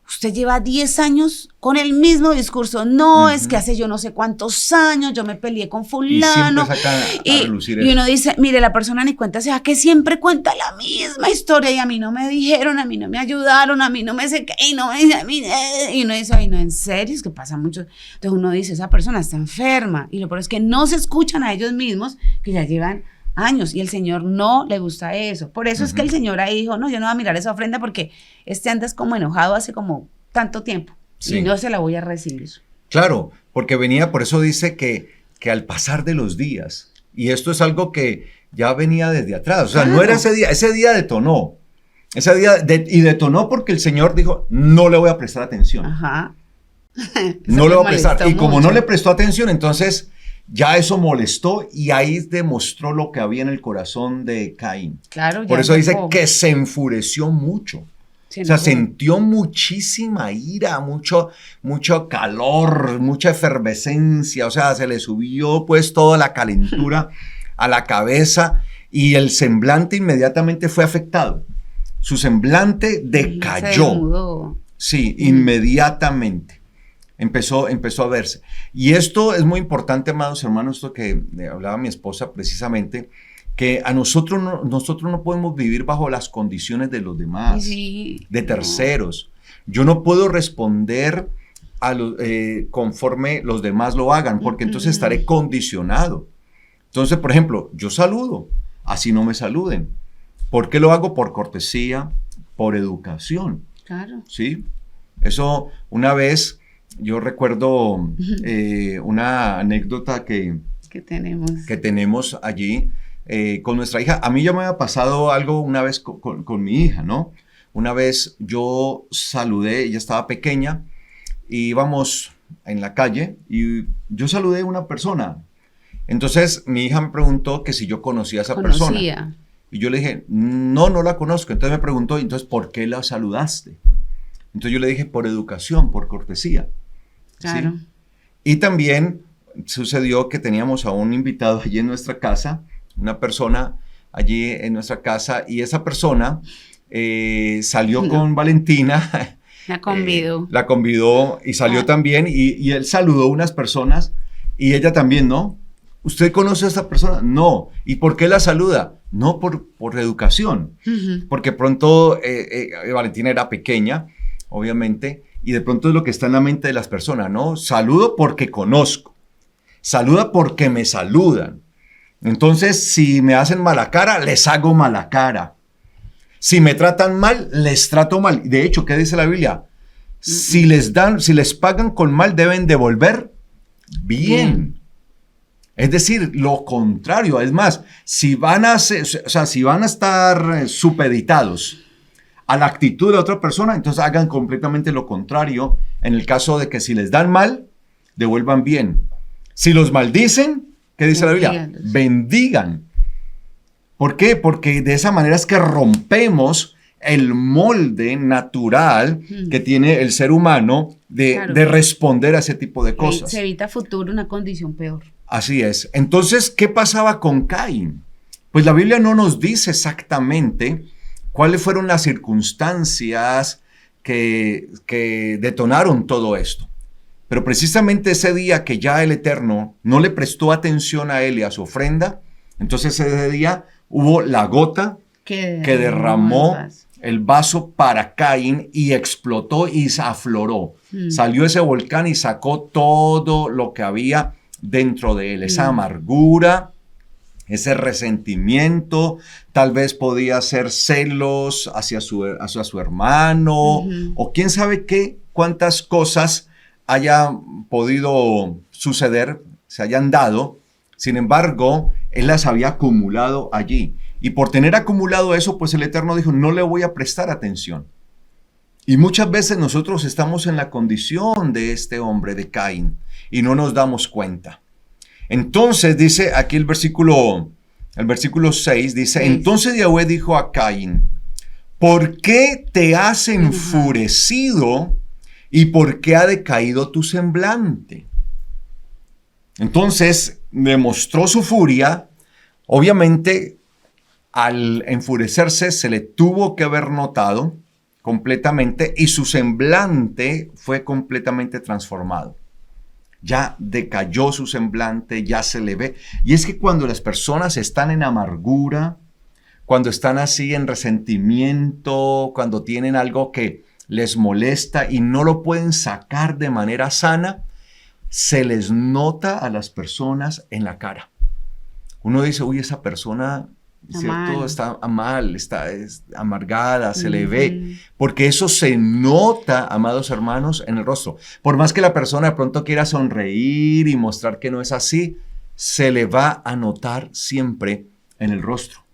Usted lleva 10 años con el mismo discurso. No, es que hace yo no sé cuántos años yo me peleé con fulano. Y siempre saca a relucir eso. Y uno dice, mire, la persona ni cuenta se da que siempre cuenta la misma historia y a mí no me dijeron, a mí no me ayudaron, a mí no me sé qué, y no me dice, y uno dice, ay, no, en serio, es que pasa mucho. Entonces uno dice, esa persona está enferma. Y lo peor es que no se escuchan a ellos mismos, que ya llevan años, y el Señor no le gusta eso. Por eso es que el Señor ahí dijo, no, yo no voy a mirar esa ofrenda porque andas como enojado hace como tanto tiempo, y no se la voy a recibir. Claro, porque por eso dice que al pasar de los días, y esto es algo que ya venía desde atrás, o sea, no era ese día detonó, y detonó porque el Señor dijo, no le voy a prestar atención. Ajá. No le voy a prestar, y como no le prestó atención, entonces ya eso molestó y ahí demostró lo que había en el corazón de Caín. Claro, por eso dice que se enfureció mucho. O sea, sintió muchísima ira, mucho calor, mucha efervescencia. O sea, se le subió pues toda la calentura a la cabeza y el semblante inmediatamente fue afectado. Su semblante decayó. Sí, inmediatamente. Empezó a verse. Y esto es muy importante, amados hermanos, esto que hablaba mi esposa precisamente, que a nosotros no podemos vivir bajo las condiciones de los demás, de terceros. Yo no puedo responder conforme los demás lo hagan, porque entonces estaré condicionado. Entonces, por ejemplo, yo saludo, así no me saluden. ¿Por qué lo hago? Por cortesía, por educación. Claro. ¿Sí? Eso, una vez, yo recuerdo una anécdota que tenemos allí con nuestra hija. A mí ya me había pasado algo una vez con mi hija, ¿no? Una vez yo saludé, ella estaba pequeña, y íbamos en la calle y yo saludé a una persona. Entonces mi hija me preguntó que si yo conocía a esa persona. Y yo le dije, no la conozco. Entonces me preguntó, entonces, ¿por qué la saludaste? Entonces yo le dije, por educación, por cortesía. Claro. ¿Sí? Y también sucedió que teníamos a un invitado allí en nuestra casa, una persona allí en nuestra casa, y esa persona salió con Valentina. La convidó. La convidó y salió también, y él saludó a unas personas, y ella también, ¿no? ¿Usted conoce a esta persona? No. ¿Y por qué la saluda? No, por educación. Porque pronto Valentina era pequeña, obviamente, y de pronto es lo que está en la mente de las personas, ¿no? Saludo porque conozco. Saluda porque me saludan. Entonces, si me hacen mala cara, les hago mala cara. Si me tratan mal, les trato mal. De hecho, ¿qué dice la Biblia? Si les pagan con mal, deben devolver bien. Es decir, lo contrario. Es más, si van a estar supeditados a la actitud de otra persona, entonces hagan completamente lo contrario. En el caso de que si les dan mal, devuelvan bien. Si los maldicen, ¿qué dice la Biblia? Bendigan. ¿Por qué? Porque de esa manera es que rompemos el molde natural que tiene el ser humano de responder a ese tipo de cosas. Se evita a futuro una condición peor. Así es. Entonces, ¿qué pasaba con Caín? Pues la Biblia no nos dice exactamente cuáles fueron las circunstancias que detonaron todo esto. Pero precisamente ese día que ya el Eterno no le prestó atención a él y a su ofrenda, entonces ese día hubo la gota que derramó el vaso para Caín y explotó y se afloró. Salió ese volcán y sacó todo lo que había dentro de él, esa amargura, ese resentimiento, tal vez podía ser celos hacia su hermano, o quién sabe cuántas cosas hayan podido suceder, se hayan dado. Sin embargo, él las había acumulado allí. Y por tener acumulado eso, pues el Eterno dijo, no le voy a prestar atención. Y muchas veces nosotros estamos en la condición de este hombre, de Caín, y no nos damos cuenta. Entonces dice aquí el versículo 6, dice, entonces Yahweh dijo a Caín, ¿por qué te has enfurecido y por qué ha decaído tu semblante? Entonces demostró su furia. Obviamente, al enfurecerse se le tuvo que haber notado completamente y su semblante fue completamente transformado. Ya decayó su semblante, ya se le ve. Y es que cuando las personas están en amargura, cuando están así en resentimiento, cuando tienen algo que les molesta y no lo pueden sacar de manera sana, se les nota a las personas en la cara. Uno dice, uy, esa persona, ¿cierto? Está mal, está amargada, se le ve, porque eso se nota, amados hermanos, en el rostro. Por más que la persona de pronto quiera sonreír y mostrar que no es así, se le va a notar siempre en el rostro.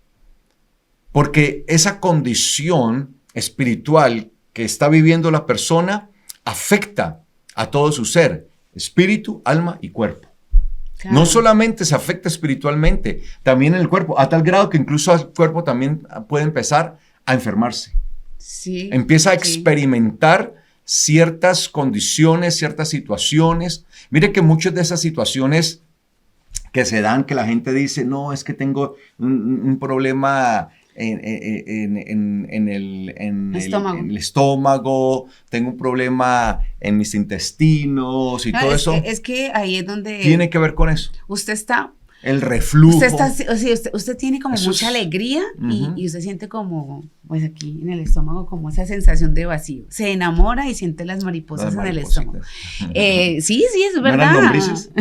Porque esa condición espiritual que está viviendo la persona afecta a todo su ser, espíritu, alma y cuerpo. Claro. No solamente se afecta espiritualmente, también en el cuerpo, a tal grado que incluso el cuerpo también puede empezar a enfermarse. Sí. Empieza a experimentar ciertas condiciones, ciertas situaciones. Mire que muchas de esas situaciones que se dan, que la gente dice, no, es que tengo un problema en el estómago, tengo un problema en mis intestinos y todo eso. Es que ahí es donde... Tiene que ver con eso. Usted está... El reflujo. Usted tiene como eso mucha alegría y usted siente como, pues aquí en el estómago, como esa sensación de vacío. Se enamora y siente las mariposas en el estómago. Sí, es verdad. ¿No eran lombrices?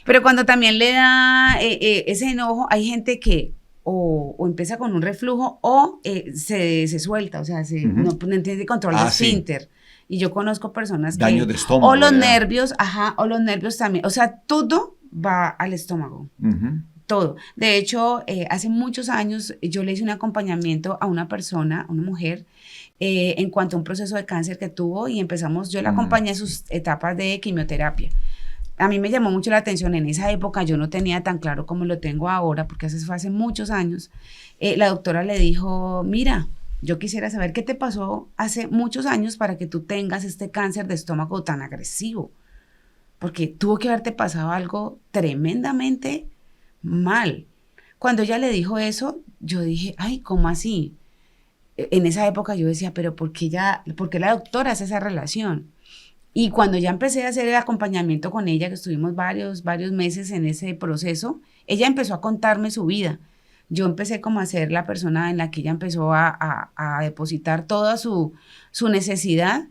Pero cuando también le da ese enojo, hay gente que o empieza con un reflujo o se suelta, o sea, no entiende control de esfínter. Sí. Y yo conozco personas que... Daño de estómago. O los nervios, o los nervios también. O sea, todo va al estómago. Todo. De hecho, hace muchos años yo le hice un acompañamiento a una persona, a una mujer, en cuanto a un proceso de cáncer que tuvo y yo la acompañé en sus etapas de quimioterapia. A mí me llamó mucho la atención, en esa época yo no tenía tan claro como lo tengo ahora, porque eso fue hace muchos años. La doctora le dijo, mira, yo quisiera saber qué te pasó hace muchos años para que tú tengas este cáncer de estómago tan agresivo. Porque tuvo que haberte pasado algo tremendamente mal. Cuando ella le dijo eso, yo dije, ay, ¿cómo así? En esa época yo decía, pero ¿por qué la doctora hace esa relación? Y cuando ya empecé a hacer el acompañamiento con ella, que estuvimos varios meses en ese proceso, ella empezó a contarme su vida. Yo empecé como a ser la persona en la que ella empezó a depositar toda su necesidad.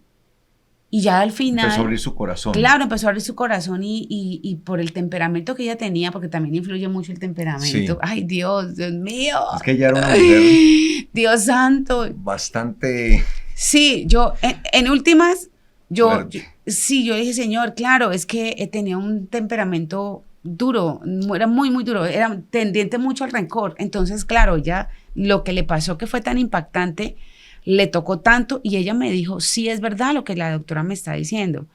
Y ya al final... Empezó a abrir su corazón. Claro, empezó a abrir su corazón y por el temperamento que ella tenía, porque también influye mucho el temperamento. Sí. Ay, Dios mío. Es que ella era una mujer... Dios santo. Bastante... Sí, yo, en últimas, yo dije, Señor, claro, es que tenía un temperamento duro, era muy, muy duro, era tendiente mucho al rencor. Entonces, claro, ya lo que le pasó que fue tan impactante... le tocó tanto y ella me dijo, sí, es verdad lo que la doctora me está diciendo.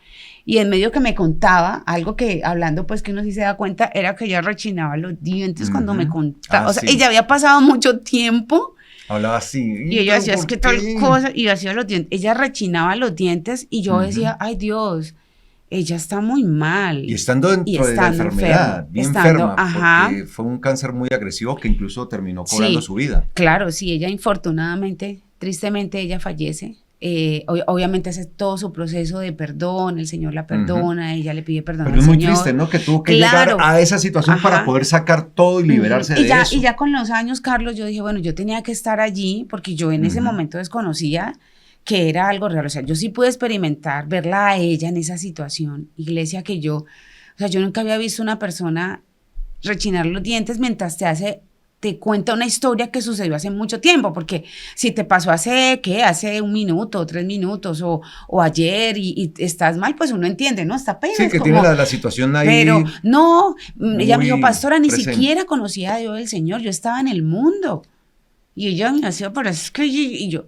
Y en medio que me contaba, algo que hablando pues que uno sí se da cuenta, era que ella rechinaba los dientes cuando me contaba. O sea, ella había pasado mucho tiempo. Hablaba así. Y ella decía, es que tal cosa, y hacía los dientes. Ella rechinaba los dientes y yo decía, ay Dios, ella está muy mal. Y estando dentro de la enfermedad, bien enferma, porque fue un cáncer muy agresivo que incluso terminó cobrando su vida. Claro, sí, ella infortunadamente... Tristemente ella fallece, obviamente hace todo su proceso de perdón, el Señor la perdona, ella le pide perdón al Señor. Pero es muy triste, ¿no? Que tuvo que llegar a esa situación para poder sacar todo y liberarse de eso. Y ya con los años, Carlos, yo dije, bueno, yo tenía que estar allí porque yo en ese momento desconocía que era algo real. O sea, yo sí pude experimentar, verla a ella en esa situación. Iglesia, yo nunca había visto una persona rechinar los dientes mientras te cuenta una historia que sucedió hace mucho tiempo, porque si te pasó hace 1 minuto, 3 minutos, o ayer y estás mal, pues uno entiende, ¿no? Está apenas. Sí, que tiene la situación ahí. Pero no, ella me dijo, pastora, ni siquiera conocía a Dios el Señor, yo estaba en el mundo. Y ella me hacía, pero es que yo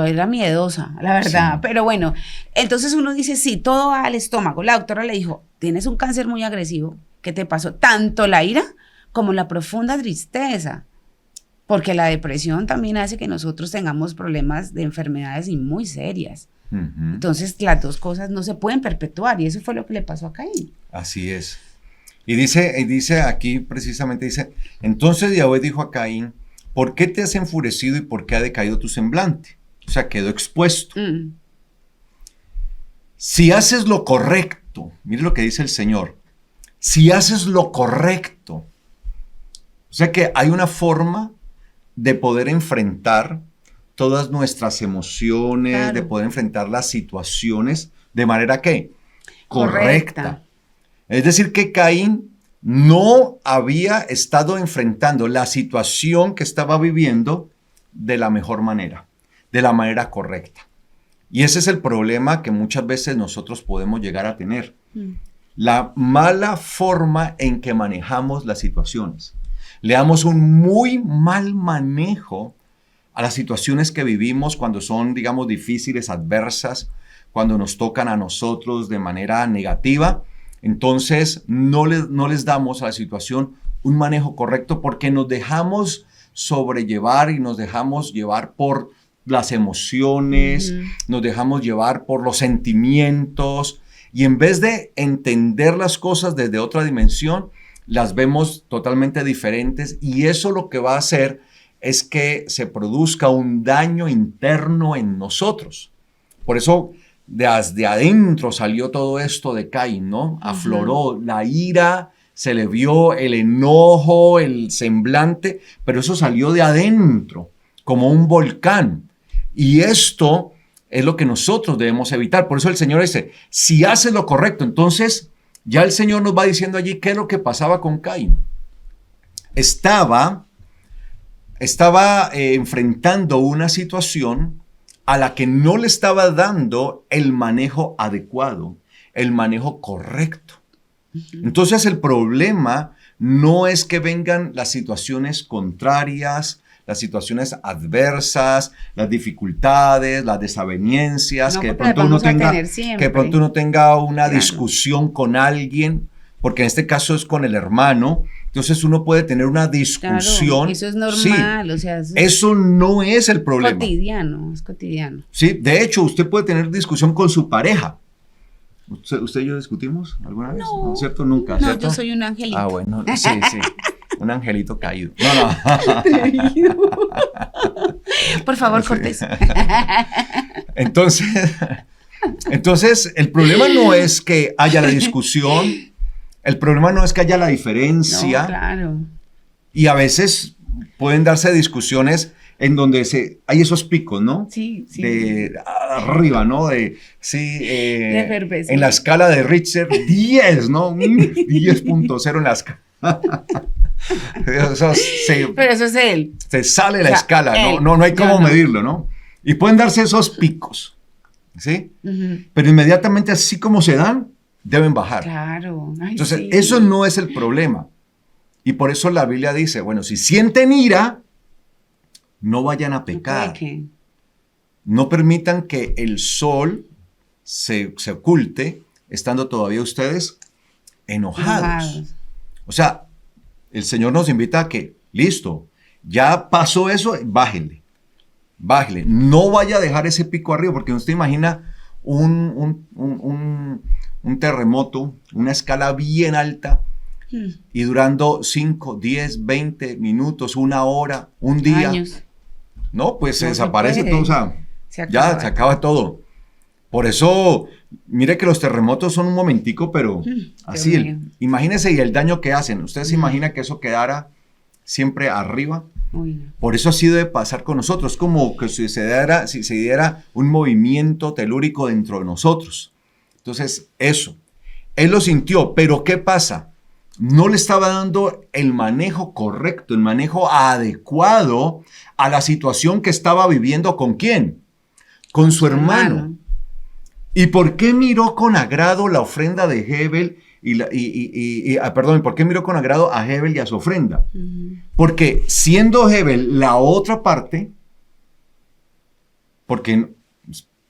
era miedosa, la verdad. Sí. Pero bueno, entonces uno dice, sí, todo va al estómago. La doctora le dijo, tienes un cáncer muy agresivo, ¿qué te pasó? Tanto la ira como la profunda tristeza, porque la depresión también hace que nosotros tengamos problemas de enfermedades y muy serias. Entonces las dos cosas no se pueden perpetuar y eso fue lo que le pasó a Caín. Así es. Y dice aquí precisamente, dice, entonces Yahweh dijo a Caín, ¿por qué te has enfurecido y por qué ha decaído tu semblante? O sea, quedó expuesto. Si haces lo correcto, mire lo que dice el Señor, si haces lo correcto, o sea que hay una forma de poder enfrentar todas nuestras emociones, claro, de poder enfrentar las situaciones de manera que correcta. Es decir, que Caín no había estado enfrentando la situación que estaba viviendo de la mejor manera, de la manera correcta. Y ese es el problema que muchas veces nosotros podemos llegar a tener. La mala forma en que manejamos las situaciones. Le damos un muy mal manejo a las situaciones que vivimos cuando son, digamos, difíciles, adversas, cuando nos tocan a nosotros de manera negativa. entonces no les damos a la situación un manejo correcto porque nos dejamos sobrellevar y nos dejamos llevar por las emociones, nos dejamos llevar por los sentimientos y en vez de entender las cosas desde otra dimensión, las vemos totalmente diferentes y eso lo que va a hacer es que se produzca un daño interno en nosotros. Por eso desde adentro salió todo esto de Caín, ¿no? Afloró la ira, se le vio el enojo, el semblante, pero eso salió de adentro, como un volcán. Y esto es lo que nosotros debemos evitar. Por eso el Señor dice, si haces lo correcto, entonces ya el Señor nos va diciendo allí qué es lo que pasaba con Caín. Estaba enfrentando una situación a la que no le estaba dando el manejo adecuado, el manejo correcto. Entonces el problema no es que vengan las situaciones contrarias, las situaciones adversas, las dificultades, las desavenencias, que de pronto uno tenga una discusión con alguien, porque en este caso es con el hermano. Entonces uno puede tener una discusión. Claro, eso es normal, sí, o sea, eso no es el problema. Es cotidiano. Sí, de hecho, usted puede tener discusión con su pareja. ¿Usted y yo discutimos alguna vez? No, ¿Cierto? Nunca, ¿cierto? Yo soy un angelito. Ah, bueno, sí, un angelito caído. Por favor, Cortés. Entonces, el problema no es que haya la discusión, el problema no es que haya la diferencia. No, claro. Y a veces pueden darse discusiones en donde hay esos picos, ¿no? Sí. De arriba, ¿no? De en la escala de Richter, 10, ¿no? 10.0 en la escala. Pero eso es él. Se sale la escala, no hay cómo medirlo, ¿no? Y pueden darse esos picos, ¿sí? Pero inmediatamente, así como se dan, deben bajar. Claro. Ay, entonces, eso no es el problema. Y por eso la Biblia dice, bueno, si sienten ira, no vayan a pecar. No permitan que el sol se oculte, estando todavía ustedes enojados. O sea, el Señor nos invita a que, listo, ya pasó eso, bájele. No vaya a dejar ese pico arriba, porque usted imagina un terremoto, una escala bien alta, y durando 5, 10, 20 minutos, 1 hora, un día. Años. No, pues se desaparece todo, o sea, se acaba todo. Por eso, mire que los terremotos son un momentico, pero así, imagínese y el daño que hacen. ¿Usted se imagina que eso quedara siempre arriba? Uy, no. Por eso así debe pasar con nosotros, como que si se diera un movimiento telúrico dentro de nosotros. Entonces, eso. Él lo sintió, pero ¿qué pasa? No le estaba dando el manejo correcto, el manejo adecuado a la situación que estaba viviendo. ¿Con quién? Con su hermano. ¿Y por qué miró con agrado la ofrenda de Hebel? ¿Por qué miró con agrado a Hebel y a su ofrenda? Porque siendo Hebel la otra parte, porque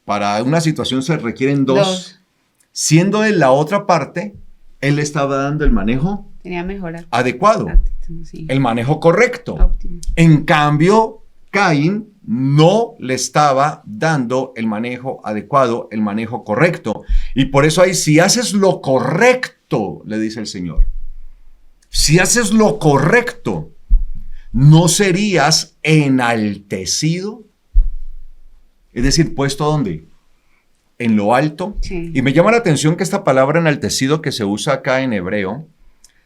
para una situación se requieren dos. Siendo él la otra parte, él le estaba dando el manejo adecuado, el manejo correcto. Óptimo. En cambio, Caín no le estaba dando el manejo adecuado, el manejo correcto. Y por eso ahí, si haces lo correcto, le dice el Señor, si haces lo correcto, ¿no serías enaltecido? Es decir, ¿puesto dónde? En lo alto. Sí. Y me llama la atención que esta palabra enaltecido que se usa acá en hebreo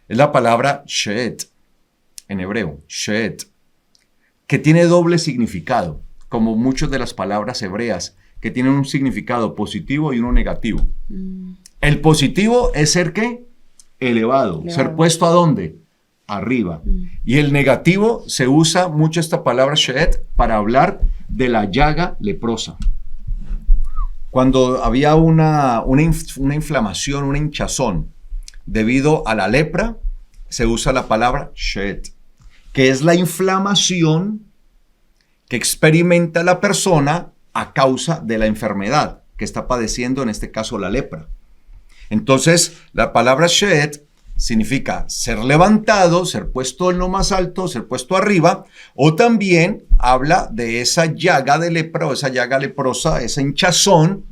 es la palabra shet, en hebreo, shet, que tiene doble significado, como muchas de las palabras hebreas, que tienen un significado positivo y uno negativo. El positivo es ser ¿qué? Elevado. Ser puesto ¿a dónde? Arriba. Y el negativo, se usa mucho esta palabra shet para hablar de la llaga leprosa. Cuando había una inflamación, una hinchazón debido a la lepra, se usa la palabra shet, que es la inflamación que experimenta la persona a causa de la enfermedad que está padeciendo, en este caso la lepra. Entonces, la palabra Sheet significa ser levantado, ser puesto en lo más alto, ser puesto arriba, o también habla de esa llaga de lepra o esa llaga leprosa, esa hinchazón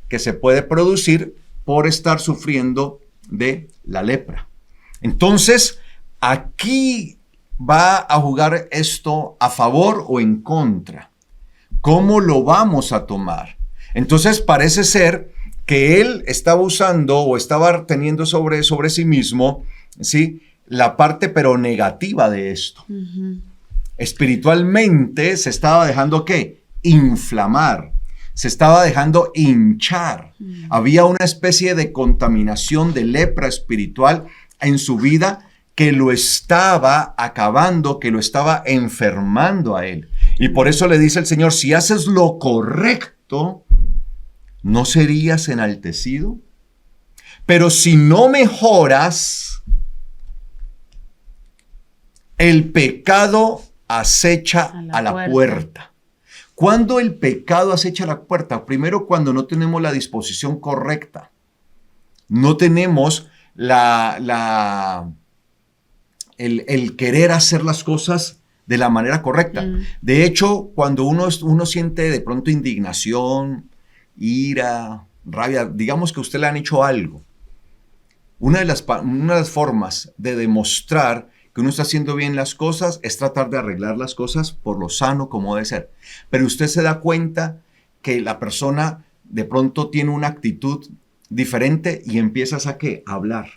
que se puede producir por estar sufriendo de la lepra. Entonces, aquí va a jugar esto a favor o en contra. ¿Cómo lo vamos a tomar? Entonces, parece ser que él estaba usando o estaba teniendo sobre sí mismo, ¿sí?, la parte pero negativa de esto. Espiritualmente se estaba dejando, ¿qué? Inflamar. Se estaba dejando hinchar. Había una especie de contaminación de lepra espiritual en su vida que lo estaba acabando, que lo estaba enfermando a él. Y por eso le dice el Señor, si haces lo correcto, ¿no serías enaltecido? Pero si no mejoras, el pecado acecha a la puerta. ¿Cuándo el pecado acecha a la puerta? Primero, cuando no tenemos la disposición correcta. No tenemos el querer hacer las cosas de la manera correcta. De hecho, cuando uno siente de pronto indignación, ira, rabia, digamos que a usted le han hecho algo. Una de las formas de demostrar que uno está haciendo bien las cosas es tratar de arreglar las cosas por lo sano como debe ser. Pero usted se da cuenta que la persona de pronto tiene una actitud diferente y empiezas a ¿qué? A hablar,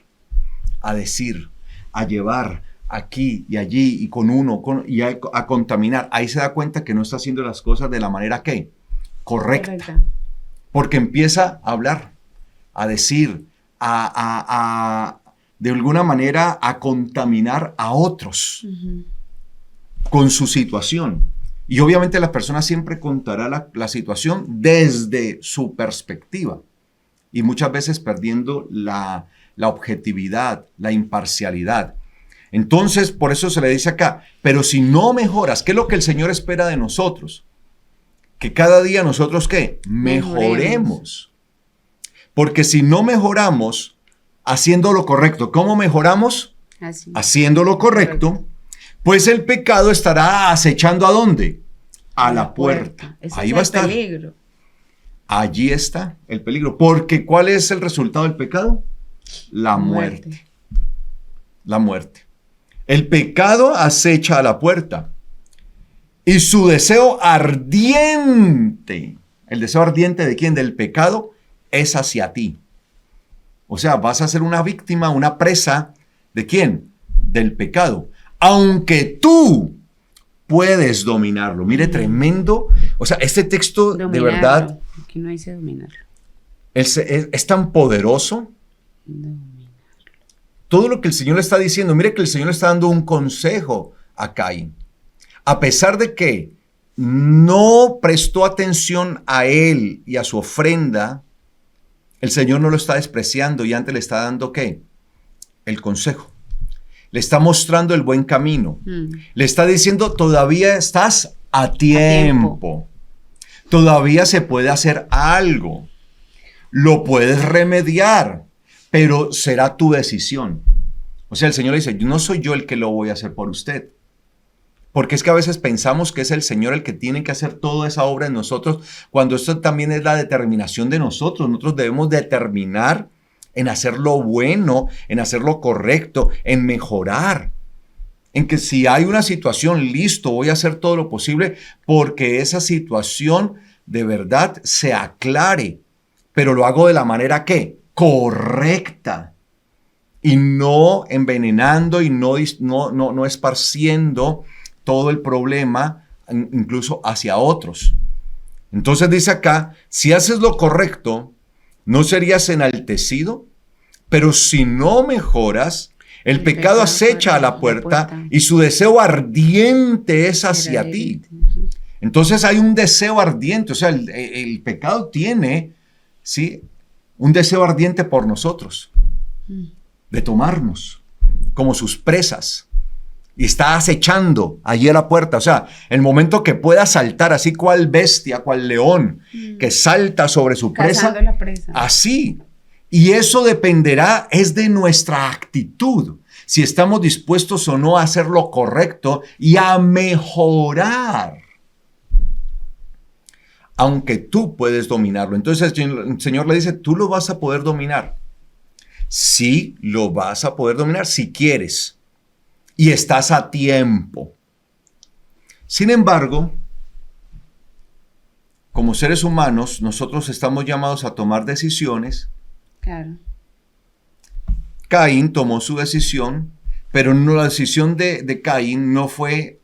a decir, a llevar aquí y allí y con uno y a contaminar. Ahí se da cuenta que no está haciendo las cosas de la manera ¿qué? Correcta. Porque empieza a hablar, a decir, de alguna manera a contaminar a otros con su situación. Y obviamente la persona siempre contará la situación desde su perspectiva y muchas veces perdiendo la objetividad, la imparcialidad. Entonces, por eso se le dice acá, pero si no mejoras, ¿qué es lo que el Señor espera de nosotros? Que cada día nosotros, ¿qué? Mejoremos. Porque si no mejoramos haciendo lo correcto, ¿cómo mejoramos? Así. Haciendo lo correcto, pues el pecado estará acechando ¿a dónde? A la puerta. Ahí va a estar. Peligro. Allí está el peligro. Porque ¿cuál es el resultado del pecado? La muerte. La muerte. El pecado acecha a la puerta. Y su deseo ardiente, el deseo ardiente ¿de quién? Del pecado, es hacia ti. O sea, vas a ser una víctima, una presa, ¿de quién? Del pecado. Aunque tú puedes dominarlo. Mire, tremendo. O sea, este texto dominarlo. De verdad. Aquí no dice dominarlo. Es tan poderoso. Dominarlo. Todo lo que el Señor le está diciendo. Mire que el Señor le está dando un consejo a Caín. A pesar de que no prestó atención a él y a su ofrenda, el Señor no lo está despreciando y antes le está dando ¿qué? El consejo. Le está mostrando el buen camino. Le está diciendo, todavía estás a tiempo. Todavía se puede hacer algo. Lo puedes remediar, pero será tu decisión. O sea, el Señor le dice, no soy yo el que lo voy a hacer por usted. Porque es que a veces pensamos que es el Señor el que tiene que hacer toda esa obra en nosotros, cuando esto también es la determinación de nosotros. Nosotros debemos determinar en hacer lo bueno, en hacer lo correcto, en mejorar. En que si hay una situación, listo, voy a hacer todo lo posible porque esa situación de verdad se aclare. Pero lo hago de la manera ¿qué? Correcta. Y no envenenando y no esparciendo todo el problema, incluso hacia otros. Entonces dice acá, si haces lo correcto, no serías enaltecido, pero si no mejoras, el pecado acecha a la puerta y su deseo ardiente es hacia ti. Entonces hay un deseo ardiente, o sea, el pecado tiene, ¿sí?, un deseo ardiente por nosotros, de tomarnos como sus presas. Y está acechando allí a la puerta. O sea, el momento que pueda saltar, así cual bestia, cual león, que salta sobre su presa. Cazando la presa. Así. Y eso dependerá, es de nuestra actitud, si estamos dispuestos o no a hacer lo correcto y a mejorar. Aunque tú puedes dominarlo. Entonces el Señor le dice, tú lo vas a poder dominar. Sí, lo vas a poder dominar si quieres. Y estás a tiempo. Sin embargo, como seres humanos, nosotros estamos llamados a tomar decisiones. Claro. Caín tomó su decisión, pero no, la decisión de Caín no fue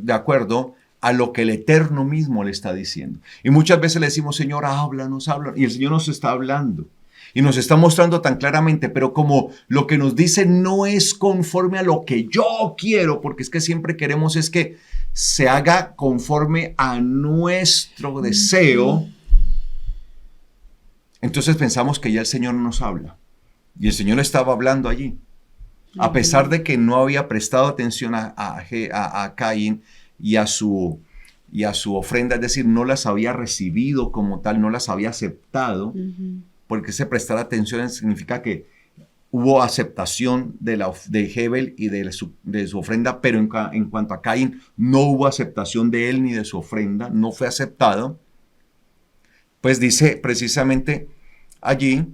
de acuerdo a lo que el Eterno mismo le está diciendo. Y muchas veces le decimos, Señor, háblanos, háblanos. Y el Señor nos está hablando. Y nos está mostrando tan claramente, pero como lo que nos dice no es conforme a lo que yo quiero, porque es que siempre queremos es que se haga conforme a nuestro deseo, entonces pensamos que ya el Señor no nos habla. Y el Señor estaba hablando allí. A pesar de que no había prestado atención a Caín y a su ofrenda, es decir, no las había recibido como tal, no las había aceptado, porque ese prestar atención significa que hubo aceptación de Hebel y de su ofrenda, pero en cuanto a Caín, no hubo aceptación de él ni de su ofrenda, no fue aceptado. Pues dice precisamente allí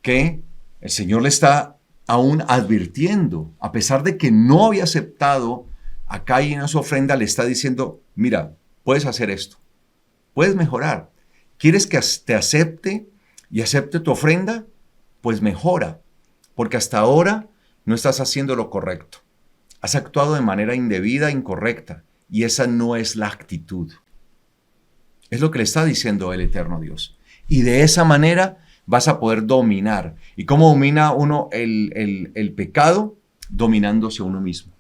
que el Señor le está aún advirtiendo, a pesar de que no había aceptado a Caín a su ofrenda, le está diciendo, mira, puedes hacer esto, puedes mejorar. ¿Quieres que te acepte y acepte tu ofrenda? Pues mejora, porque hasta ahora no estás haciendo lo correcto. Has actuado de manera indebida, incorrecta, y esa no es la actitud. Es lo que le está diciendo el Eterno Dios. Y de esa manera vas a poder dominar. ¿Y cómo domina uno el pecado? Dominándose a uno mismo.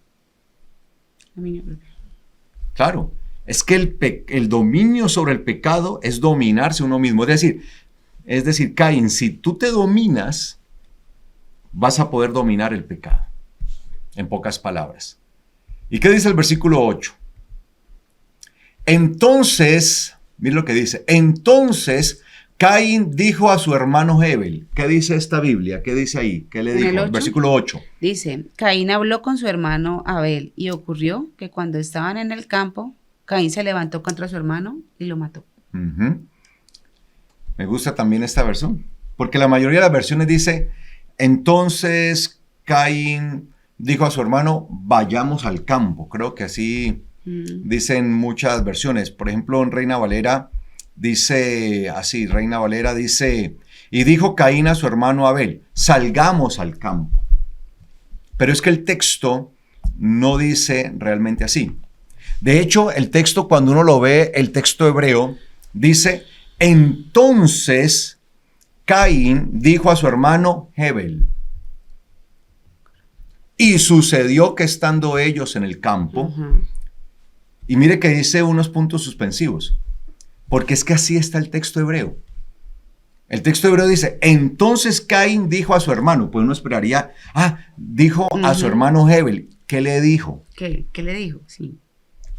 Claro, es que el dominio sobre el pecado es dominarse a uno mismo. Es decir, Caín, si tú te dominas, vas a poder dominar el pecado. En pocas palabras. ¿Y qué dice el versículo 8? Entonces, mira lo que dice. Entonces, Caín dijo a su hermano Hebel. ¿Qué dice esta Biblia? ¿Qué dice ahí? ¿Qué le dijo? Versículo 8. Dice, Caín habló con su hermano Abel y ocurrió que cuando estaban en el campo, Caín se levantó contra su hermano y lo mató. Me gusta también esta versión, porque la mayoría de las versiones dice, entonces Caín dijo a su hermano, vayamos al campo. Creo que así dicen muchas versiones. Por ejemplo, en Reina Valera dice así, y dijo Caín a su hermano Abel, salgamos al campo. Pero es que el texto no dice realmente así. De hecho, el texto, cuando uno lo ve, el texto hebreo, dice, entonces Caín dijo a su hermano Hebel. Y sucedió que estando ellos en el campo, y mire que dice unos puntos suspensivos, porque es que así está el texto hebreo. El texto hebreo dice, entonces Caín dijo a su hermano, pues uno esperaría, dijo a su hermano Hebel, ¿qué le dijo? ¿Qué le dijo? Sí.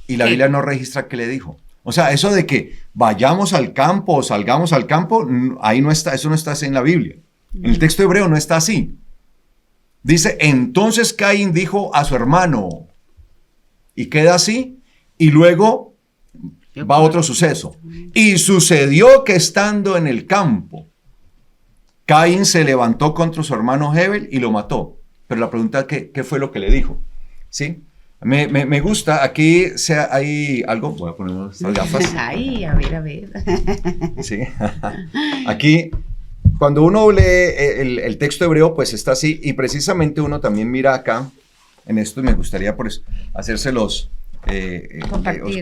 Y la Biblia no registra qué le dijo. O sea, eso de que vayamos al campo o salgamos al campo, ahí no está, eso no está así en la Biblia. En el texto hebreo no está así. Dice, entonces Caín dijo a su hermano, y queda así, y luego va otro suceso. Y sucedió que estando en el campo, Caín se levantó contra su hermano Hebel y lo mató. Pero la pregunta es, ¿qué fue lo que le dijo? ¿Sí? Me gusta, aquí hay algo, voy a poner estas gafas. Ay, a ver. Sí. Aquí, cuando uno lee el texto hebreo, pues está así, y precisamente uno también mira acá, en esto, y me gustaría pues hacérselos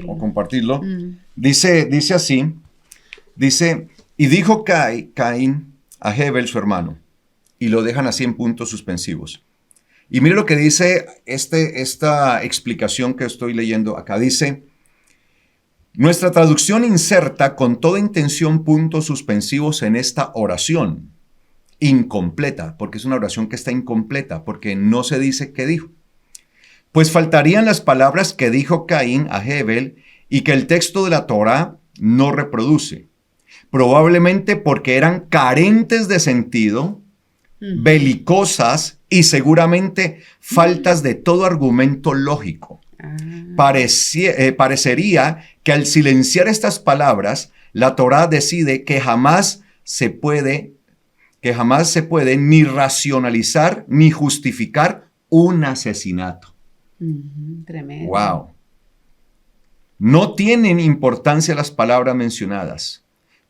o compartirlo. Dice así, y dijo Caín a Hebel su hermano, y lo dejan así en puntos suspensivos. Y mire lo que dice esta explicación que estoy leyendo acá. Dice, nuestra traducción inserta con toda intención puntos suspensivos en esta oración. Incompleta, porque es una oración que está incompleta, porque no se dice qué dijo. Pues faltarían las palabras que dijo Caín a Hebel y que el texto de la Torá no reproduce. probablemente porque eran carentes de sentido, belicosas y seguramente faltas de todo argumento lógico. Parecería que al silenciar estas palabras, la Torá decide que jamás se puede ni racionalizar ni justificar un asesinato. Tremendo. Wow. No tienen importancia las palabras mencionadas.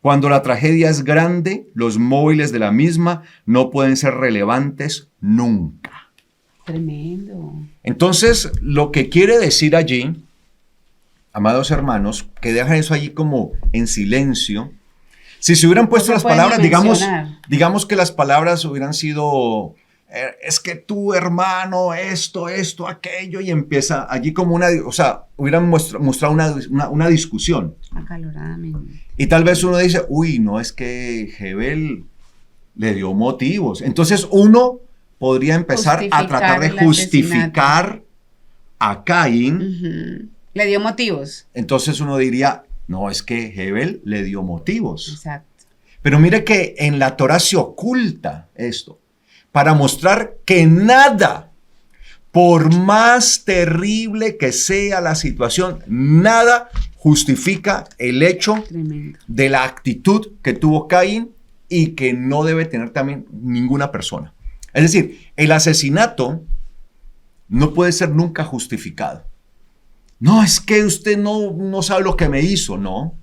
Cuando la tragedia es grande, los móviles de la misma no pueden ser relevantes nunca. Tremendo. Entonces, lo que quiere decir allí, amados hermanos, que deja eso allí como en silencio. Si se hubieran puesto las palabras, digamos que las palabras hubieran sido, es que tú, hermano, esto, aquello, y empieza allí como hubieran mostrado una discusión. Acaloradamente. Y tal vez uno dice, uy, no, es que Jebel le dio motivos. Entonces uno podría empezar a tratar de justificar a Caín. Le dio motivos. Entonces uno diría, no, es que Jebel le dio motivos. Exacto. Pero mire que en la Torá se oculta esto para mostrar que nada, por más terrible que sea la situación, nada justifica el hecho de la actitud que tuvo Caín y que no debe tener también ninguna persona. Es decir, el asesinato no puede ser nunca justificado. No, es que usted no sabe lo que me hizo. No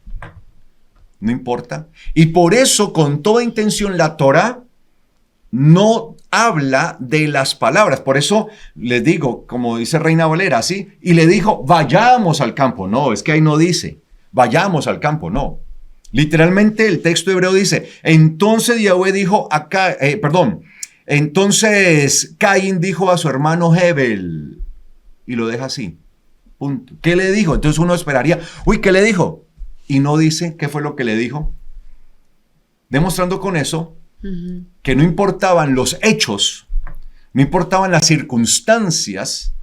importa. Y por eso, con toda intención, la Torá no habla de las palabras. Por eso les digo, como dice Reina Valera, ¿sí? Y le dijo, vayamos al campo. No, es que ahí no dice, vayamos al campo, no. Literalmente el texto hebreo dice, entonces Yahweh dijo entonces Caín dijo a su hermano Jebel, y lo deja así, punto. ¿Qué le dijo? Entonces uno esperaría, uy, ¿qué le dijo? Y no dice qué fue lo que le dijo, demostrando con eso que no importaban los hechos, no importaban las circunstancias,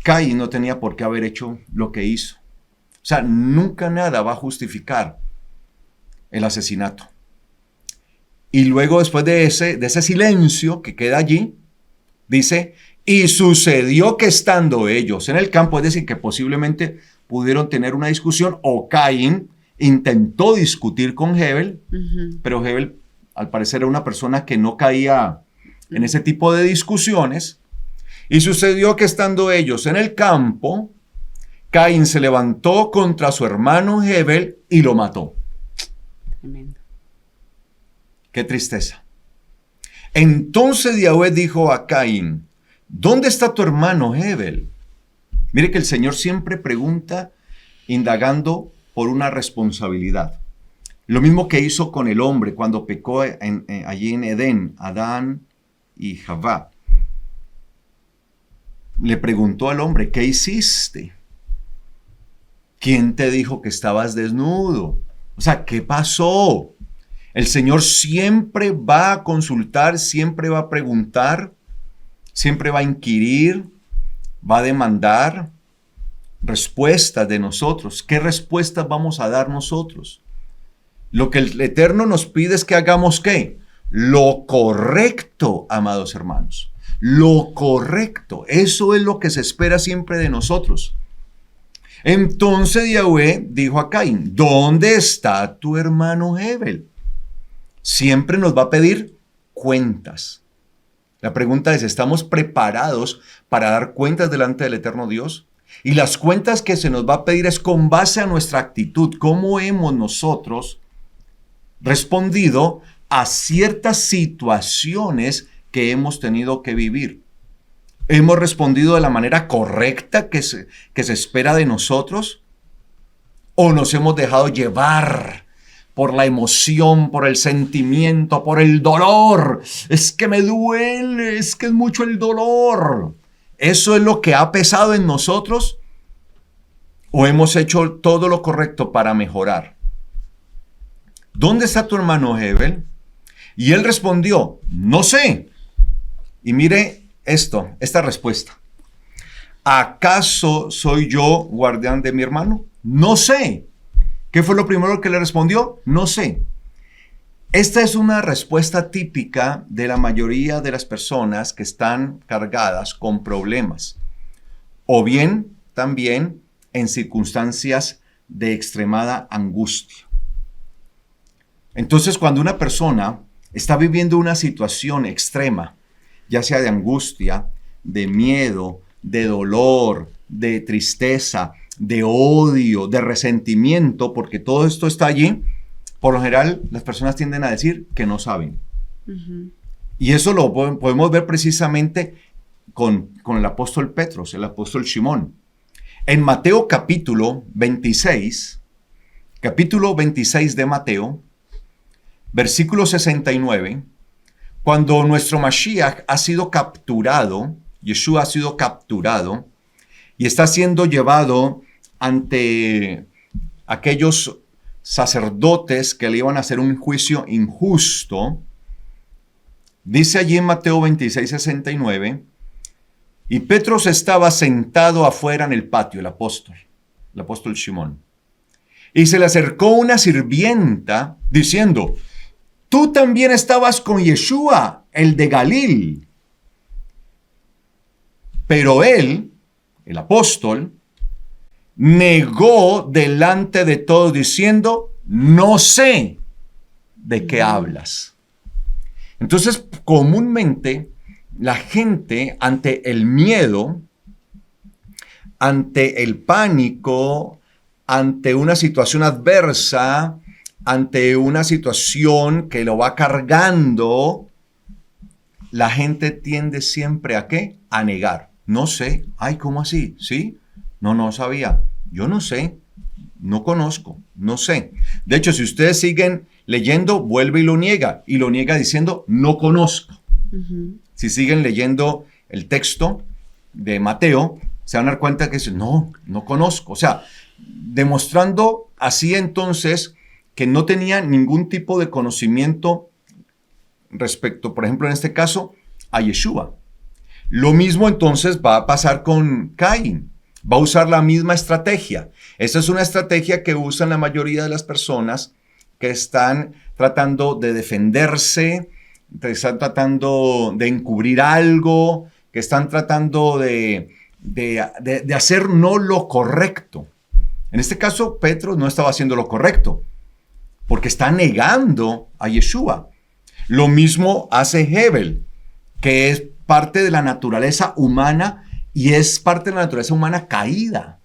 Caín no tenía por qué haber hecho lo que hizo. O sea, nunca nada va a justificar el asesinato. Y luego, después de ese silencio que queda allí, dice, y sucedió que estando ellos en el campo, es decir, que posiblemente pudieron tener una discusión, o Caín intentó discutir con Jebel, pero Jebel, al parecer, era una persona que no caía en ese tipo de discusiones. Y sucedió que estando ellos en el campo, Caín se levantó contra su hermano Jebel y lo mató. Tremendo. Qué tristeza. Entonces Yahweh dijo a Caín, ¿dónde está tu hermano Jebel? Mire que el Señor siempre pregunta, indagando por una responsabilidad. Lo mismo que hizo con el hombre cuando pecó allí en Edén, Adán y Javá. Le preguntó al hombre, ¿qué hiciste? ¿Quién te dijo que estabas desnudo? O sea, ¿qué pasó? El Señor siempre va a consultar, siempre va a preguntar, siempre va a inquirir, va a demandar respuestas de nosotros. ¿Qué respuestas vamos a dar nosotros? Lo que el Eterno nos pide es que hagamos ¿qué? Lo correcto, amados hermanos. Lo correcto. Eso es lo que se espera siempre de nosotros. Entonces Yahweh dijo a Caín, ¿dónde está tu hermano Jebel? Siempre nos va a pedir cuentas. La pregunta es, ¿estamos preparados para dar cuentas delante del eterno Dios? Y las cuentas que se nos va a pedir es con base a nuestra actitud. ¿Cómo hemos nosotros respondido a ciertas situaciones que hemos tenido que vivir? ¿Hemos respondido de la manera correcta que se espera de nosotros? ¿O nos hemos dejado llevar por la emoción, por el sentimiento, por el dolor? Es que me duele, es que es mucho el dolor. ¿Eso es lo que ha pesado en nosotros? ¿O hemos hecho todo lo correcto para mejorar? ¿Dónde está tu hermano Jebel? Y él respondió, no sé. Y mire esta respuesta. ¿Acaso soy yo guardián de mi hermano? No sé. ¿Qué fue lo primero que le respondió? No sé. Esta es una respuesta típica de la mayoría de las personas que están cargadas con problemas, o bien también en circunstancias de extremada angustia. Entonces, cuando una persona está viviendo una situación extrema, ya sea de angustia, de miedo, de dolor, de tristeza, de odio, de resentimiento, porque todo esto está allí, por lo general las personas tienden a decir que no saben. Uh-huh. Y eso lo podemos ver precisamente con el apóstol Petros, el apóstol Simón. En Mateo capítulo 26 de Mateo, versículo 69, cuando nuestro Mashiach ha sido capturado, Yeshua ha sido capturado y está siendo llevado ante aquellos sacerdotes que le iban a hacer un juicio injusto, dice allí en Mateo 26, 69, y Petros estaba sentado afuera en el patio, el apóstol Simón, y se le acercó una sirvienta diciendo, tú también estabas con Yeshua, el de Galil. Pero él, el apóstol, negó delante de todos diciendo, no sé de qué hablas. Entonces, comúnmente, la gente ante el miedo, ante el pánico, ante una situación adversa, ante una situación que lo va cargando, la gente tiende siempre ¿a qué? A negar. No sé. Ay, ¿cómo así? ¿Sí? No sabía. Yo no sé. No conozco. No sé. De hecho, si ustedes siguen leyendo, vuelve y lo niega diciendo, no conozco. Uh-huh. Si siguen leyendo el texto de Mateo, se van a dar cuenta que dice, no conozco. O sea, demostrando así entonces que no tenía ningún tipo de conocimiento respecto, por ejemplo, en este caso, a Yeshua. Lo mismo entonces va a pasar con Caín. Va a usar la misma estrategia. Esta es una estrategia que usan la mayoría de las personas que están tratando de defenderse, que están tratando de encubrir algo, que están tratando de hacer no lo correcto. En este caso, Petros no estaba haciendo lo correcto, porque está negando a Yeshua. Lo mismo hace Hebel, que es parte de la naturaleza humana y es parte de la naturaleza humana caída.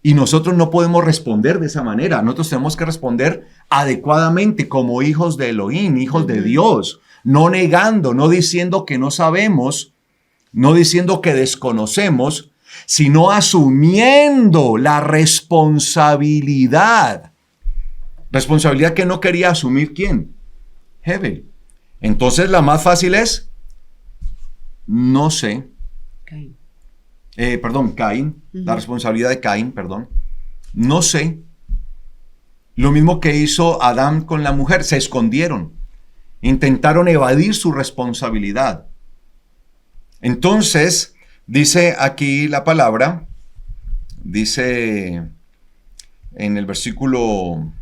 Y nosotros no podemos responder de esa manera. Nosotros tenemos que responder adecuadamente como hijos de Elohim, hijos de Dios. No negando, no diciendo que no sabemos, no diciendo que desconocemos, sino asumiendo la responsabilidad. Responsabilidad que no quería asumir ¿quién? Hebel. Entonces la más fácil es, no sé. Caín. Caín. Uh-huh. La responsabilidad de Caín, perdón. No sé. Lo mismo que hizo Adán con la mujer. Se escondieron. Intentaron evadir su responsabilidad. Entonces, dice aquí la palabra, dice en el versículo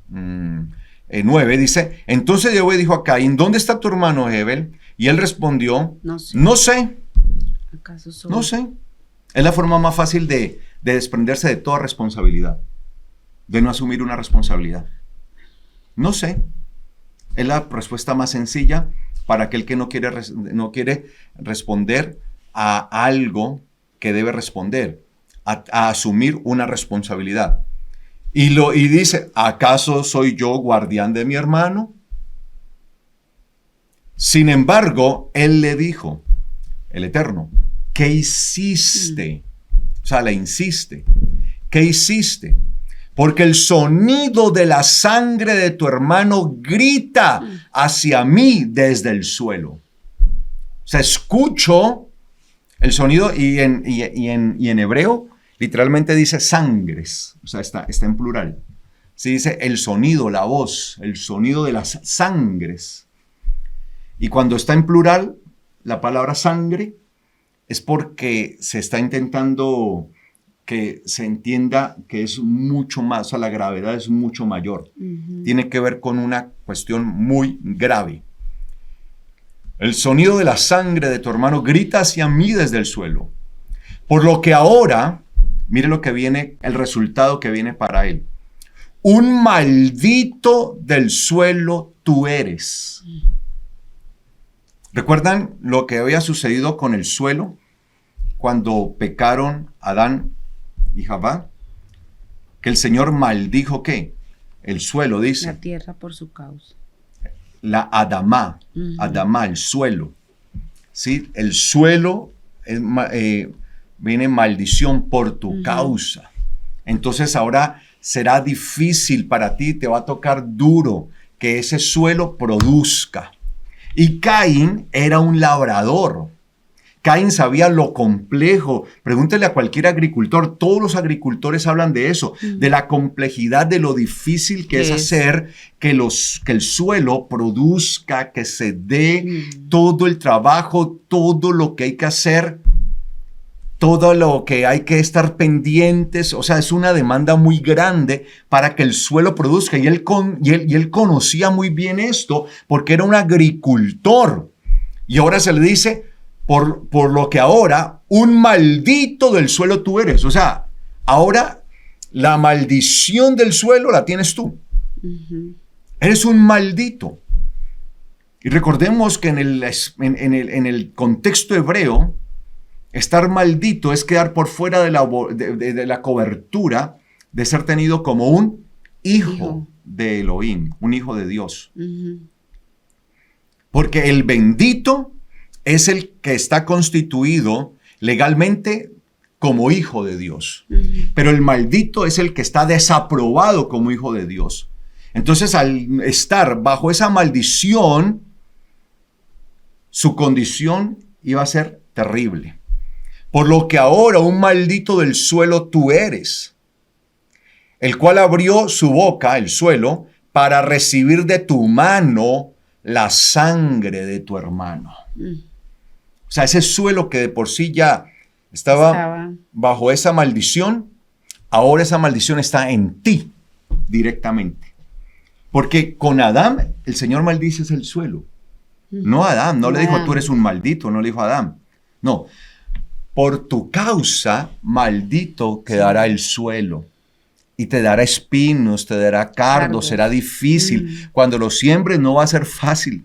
9, dice, entonces Yahweh dijo a Caín, ¿dónde está tu hermano Hebel? Y él respondió, no sé. ¿Acaso soy? No sé. Es la forma más fácil de desprenderse de toda responsabilidad, de no asumir una responsabilidad. No sé. Es la respuesta más sencilla para aquel que no quiere responder a algo que debe responder, a asumir una responsabilidad. Y dice, ¿acaso soy yo guardián de mi hermano? Sin embargo, él le dijo, el Eterno, ¿qué hiciste? O sea, le insiste, ¿qué hiciste? Porque el sonido de la sangre de tu hermano grita hacia mí desde el suelo. O sea, escucho el sonido y en hebreo literalmente dice sangres. O sea, está en plural. Se dice el sonido, la voz, el sonido de las sangres. Y cuando está en plural, la palabra sangre es porque se está intentando que se entienda que es mucho más, o sea, la gravedad es mucho mayor. Tiene que ver con una cuestión muy grave. El sonido de la sangre de tu hermano grita hacia mí desde el suelo. Por lo que ahora, mire lo que viene, el resultado que viene para él. Un maldito del suelo tú eres. ¿Recuerdan lo que había sucedido con el suelo cuando pecaron Adán y Javá? Que el Señor maldijo ¿qué? El suelo, dice. La tierra por su causa. La Adamá, Adamá, el suelo. ¿Sí? El suelo viene maldición por tu causa. Entonces ahora será difícil para ti, te va a tocar duro que ese suelo produzca. Y Caín era un labrador. Caín sabía lo complejo. Pregúntele a cualquier agricultor. Todos los agricultores hablan de eso, de la complejidad, de lo difícil que es hacer que el suelo produzca, que se dé todo el trabajo, todo lo que hay que hacer, todo lo que hay que estar pendientes. O sea, es una demanda muy grande para que el suelo produzca. Y él conocía muy bien esto porque era un agricultor. Y ahora se le dice, por lo que ahora, un maldito del suelo tú eres. O sea, ahora la maldición del suelo la tienes tú. Eres un maldito. Y recordemos que en el contexto hebreo, estar maldito es quedar por fuera de la cobertura de ser tenido como un hijo de Elohim, un hijo de Dios. Porque el bendito es el que está constituido legalmente como hijo de Dios. Pero el maldito es el que está desaprobado como hijo de Dios. Entonces, al estar bajo esa maldición, su condición iba a ser terrible. Por lo que ahora un maldito del suelo tú eres, el cual abrió su boca, el suelo, para recibir de tu mano la sangre de tu hermano. O sea, ese suelo que de por sí ya estaba bajo esa maldición, ahora esa maldición está en ti directamente. Porque con Adán, el Señor maldice el suelo. No a Adán, no le dijo tú eres un maldito, no le dijo a Adán. No. Por tu causa, maldito quedará el suelo, y te dará espinos, te dará cardos, será difícil. Cuando lo siembres no va a ser fácil,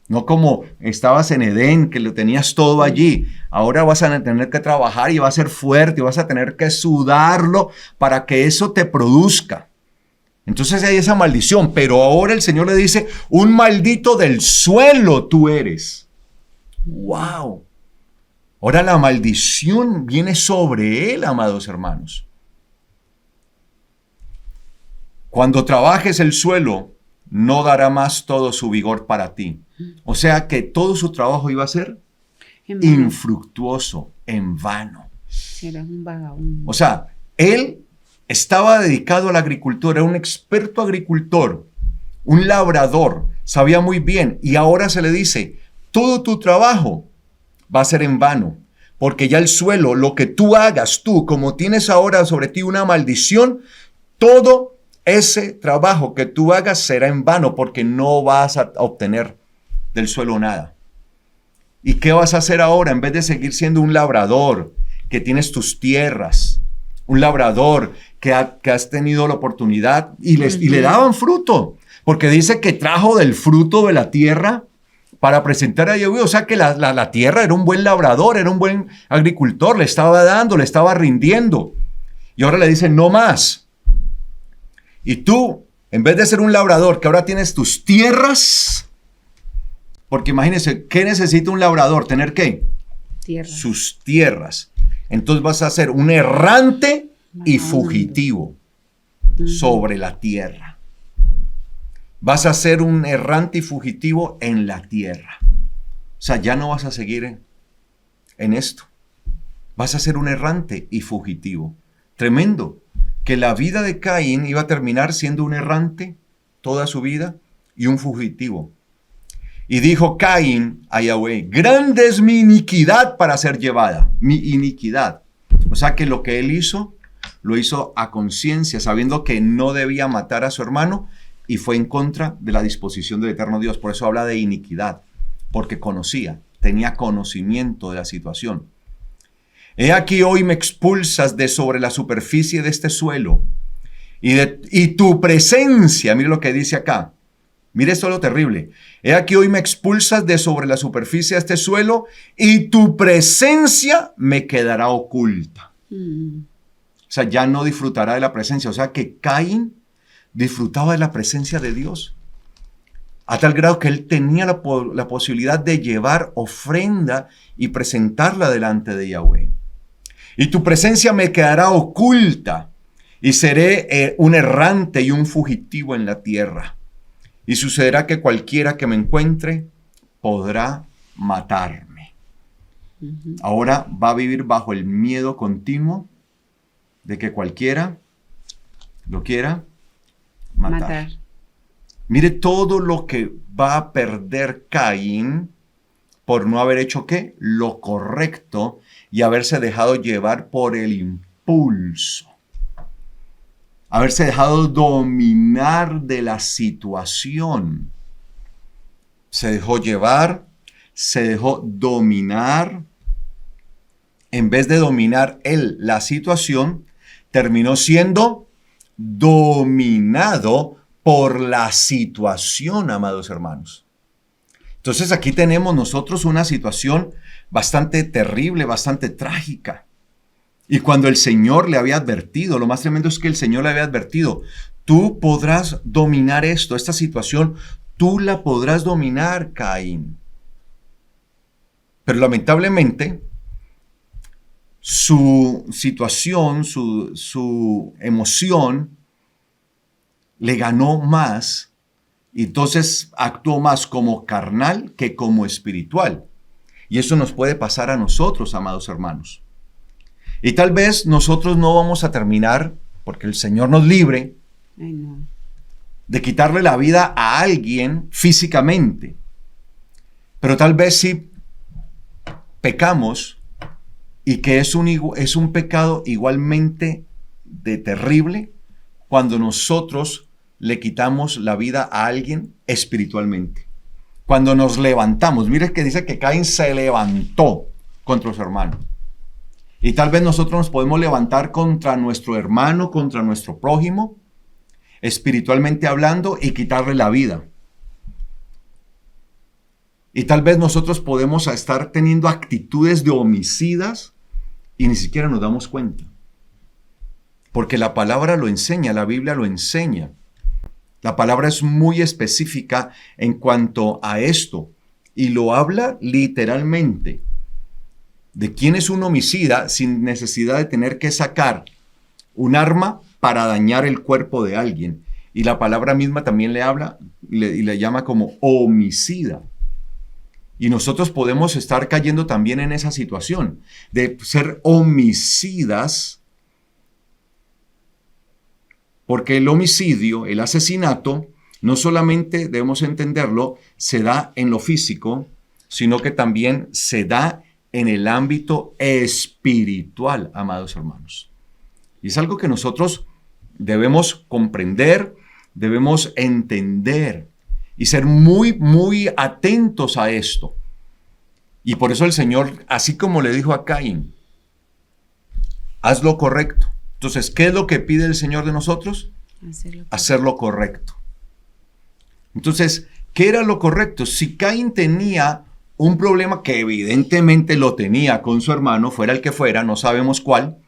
no como estabas en Edén, que lo tenías todo allí. Ahora vas a tener que trabajar y va a ser fuerte, y vas a tener que sudarlo para que eso te produzca. Entonces hay esa maldición, pero ahora el Señor le dice, un maldito del suelo tú eres. ¡Wow! Ahora la maldición viene sobre él, amados hermanos. Cuando trabajes el suelo, no dará más todo su vigor para ti. O sea que todo su trabajo iba a ser infructuoso, en vano. Era un vagabundo. O sea, él estaba dedicado a la agricultura, era un experto agricultor, un labrador, sabía muy bien. Y ahora se le dice, todo tu trabajo va a ser en vano, porque ya el suelo, lo que tú hagas, tú, como tienes ahora sobre ti una maldición, todo ese trabajo que tú hagas será en vano, porque no vas a obtener del suelo nada. ¿Y qué vas a hacer ahora? En vez de seguir siendo un labrador, que tienes tus tierras, un labrador que has tenido la oportunidad y le daban fruto, porque dice que trajo del fruto de la tierra para presentar a Yahweh. O sea que la tierra era un buen labrador, era un buen agricultor, le estaba dando, le estaba rindiendo. Y ahora le dicen, no más. Y tú, en vez de ser un labrador, que ahora tienes tus tierras, porque imagínense, ¿qué necesita un labrador? ¿Tener qué? Tierra. Sus tierras. Entonces vas a ser un errante y fugitivo sobre la tierra. Vas a ser un errante y fugitivo en la tierra. O sea, ya no vas a seguir en esto. Vas a ser un errante y fugitivo. Tremendo. Que la vida de Caín iba a terminar siendo un errante toda su vida y un fugitivo. Y dijo Caín a Yahweh, grande es mi iniquidad para ser llevada. Mi iniquidad. O sea que lo que él hizo lo hizo a conciencia, sabiendo que no debía matar a su hermano y fue en contra de la disposición del eterno Dios. Por eso habla de iniquidad, porque tenía conocimiento de la situación. He aquí hoy me expulsas de sobre la superficie de este suelo y tu presencia, mire lo que dice acá, mire esto lo terrible. He aquí hoy me expulsas de sobre la superficie de este suelo y tu presencia me quedará oculta. O sea, ya no disfrutará de la presencia. O sea, que Caín disfrutaba de la presencia de Dios. A tal grado que él tenía la posibilidad de llevar ofrenda y presentarla delante de Yahweh. Y tu presencia me quedará oculta y seré un errante y un fugitivo en la tierra. Y sucederá que cualquiera que me encuentre podrá matarme. Ahora va a vivir bajo el miedo continuo de que cualquiera lo quiera matar. Mire todo lo que va a perder Caín por no haber hecho ¿qué? Lo correcto y haberse dejado llevar por el impulso. Haberse dejado dominar de la situación. Se dejó llevar, se dejó dominar. En vez de dominar él la situación, terminó siendo dominado por la situación, amados hermanos. Entonces aquí tenemos nosotros una situación bastante terrible, bastante trágica. Y cuando el Señor le había advertido, lo más tremendo es que el Señor le había advertido, tú podrás dominar esta situación, tú la podrás dominar, Caín. Pero lamentablemente, su situación, su emoción, le ganó más, y entonces actuó más como carnal que como espiritual. Y eso nos puede pasar a nosotros, amados hermanos. Y tal vez nosotros no vamos a terminar, porque el Señor nos libre, de quitarle la vida a alguien físicamente. Pero tal vez sí pecamos, y que es un pecado igualmente de terrible cuando nosotros le quitamos la vida a alguien espiritualmente. Cuando nos levantamos, mire que dice que Caín se levantó contra su hermano. Y tal vez nosotros nos podemos levantar contra nuestro hermano, contra nuestro prójimo, espiritualmente hablando, y quitarle la vida. Y tal vez nosotros podemos estar teniendo actitudes de homicidas y ni siquiera nos damos cuenta. Porque la palabra lo enseña, la Biblia lo enseña. La palabra es muy específica en cuanto a esto y lo habla literalmente. De quién es un homicida sin necesidad de tener que sacar un arma para dañar el cuerpo de alguien. Y la palabra misma también le habla y le llama como homicida. Y nosotros podemos estar cayendo también en esa situación de ser homicidas, porque el homicidio, el asesinato, no solamente debemos entenderlo, se da en lo físico, sino que también se da en el ámbito espiritual, amados hermanos. Y es algo que nosotros debemos comprender, debemos entender y ser muy, muy atentos a esto. Y por eso el Señor, así como le dijo a Caín, haz lo correcto. Entonces, ¿qué es lo que pide el Señor de nosotros? Hacer lo correcto. Entonces, ¿qué era lo correcto? Si Caín tenía un problema, que evidentemente lo tenía con su hermano, fuera el que fuera, no sabemos cuál,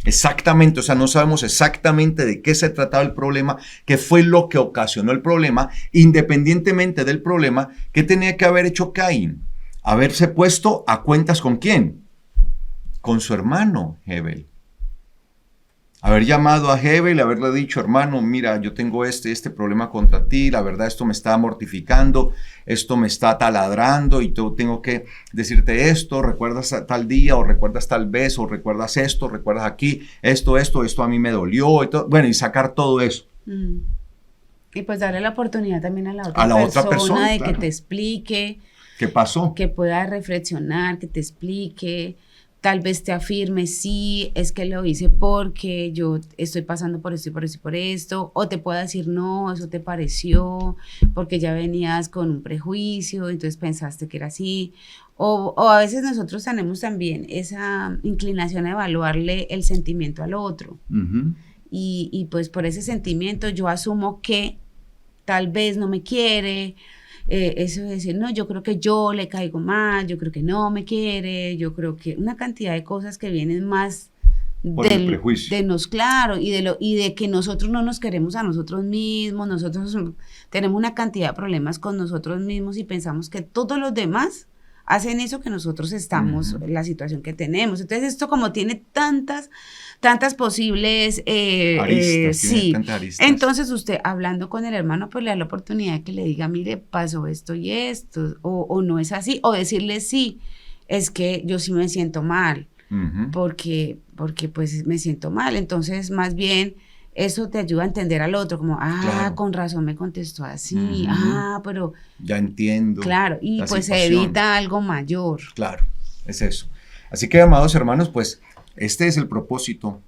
exactamente, o sea, no sabemos exactamente de qué se trataba el problema, qué fue lo que ocasionó el problema, independientemente del problema, ¿qué tenía que haber hecho Caín? Haberse puesto a cuentas ¿con quién? Con su hermano Hebel. Haber llamado a Hebel y haberle dicho, hermano, mira, yo tengo este problema contra ti, la verdad esto me está mortificando, esto me está taladrando y tengo que decirte esto, recuerdas tal día o recuerdas tal vez o recuerdas esto, recuerdas aquí, esto a mí me dolió, y todo, bueno, y sacar todo eso. Y pues darle la oportunidad también a la otra persona de claro, que te explique. ¿Qué pasó? Que pueda reflexionar, que te explique. tal vez te afirme, sí, es que lo hice porque yo estoy pasando por esto y por esto y por esto, o te pueda decir, no, eso te pareció, porque ya venías con un prejuicio, entonces pensaste que era así, o a veces nosotros tenemos también esa inclinación a evaluarle el sentimiento al otro, y pues por ese sentimiento yo asumo que tal vez no me quiere. Eso de decir, no, yo creo que yo le caigo mal, yo creo que no me quiere, yo creo que una cantidad de cosas que vienen más por el prejuicio. de nos, claro, y de que nosotros no nos queremos a nosotros mismos, nosotros tenemos una cantidad de problemas con nosotros mismos y pensamos que todos los demás hacen eso que nosotros estamos, la situación que tenemos. Entonces esto como tiene tantas posibles aristas, sí. aristas. Entonces usted hablando con el hermano pues le da la oportunidad de que le diga, mire, pasó esto y esto, o no es así, o decirle sí, es que yo sí me siento mal, porque pues me siento mal. Entonces más bien eso te ayuda a entender al otro, como, claro, con razón me contestó así, pero... Ya entiendo. Claro, y pues se evita algo mayor. Claro, es eso. Así que, amados hermanos, pues este es el propósito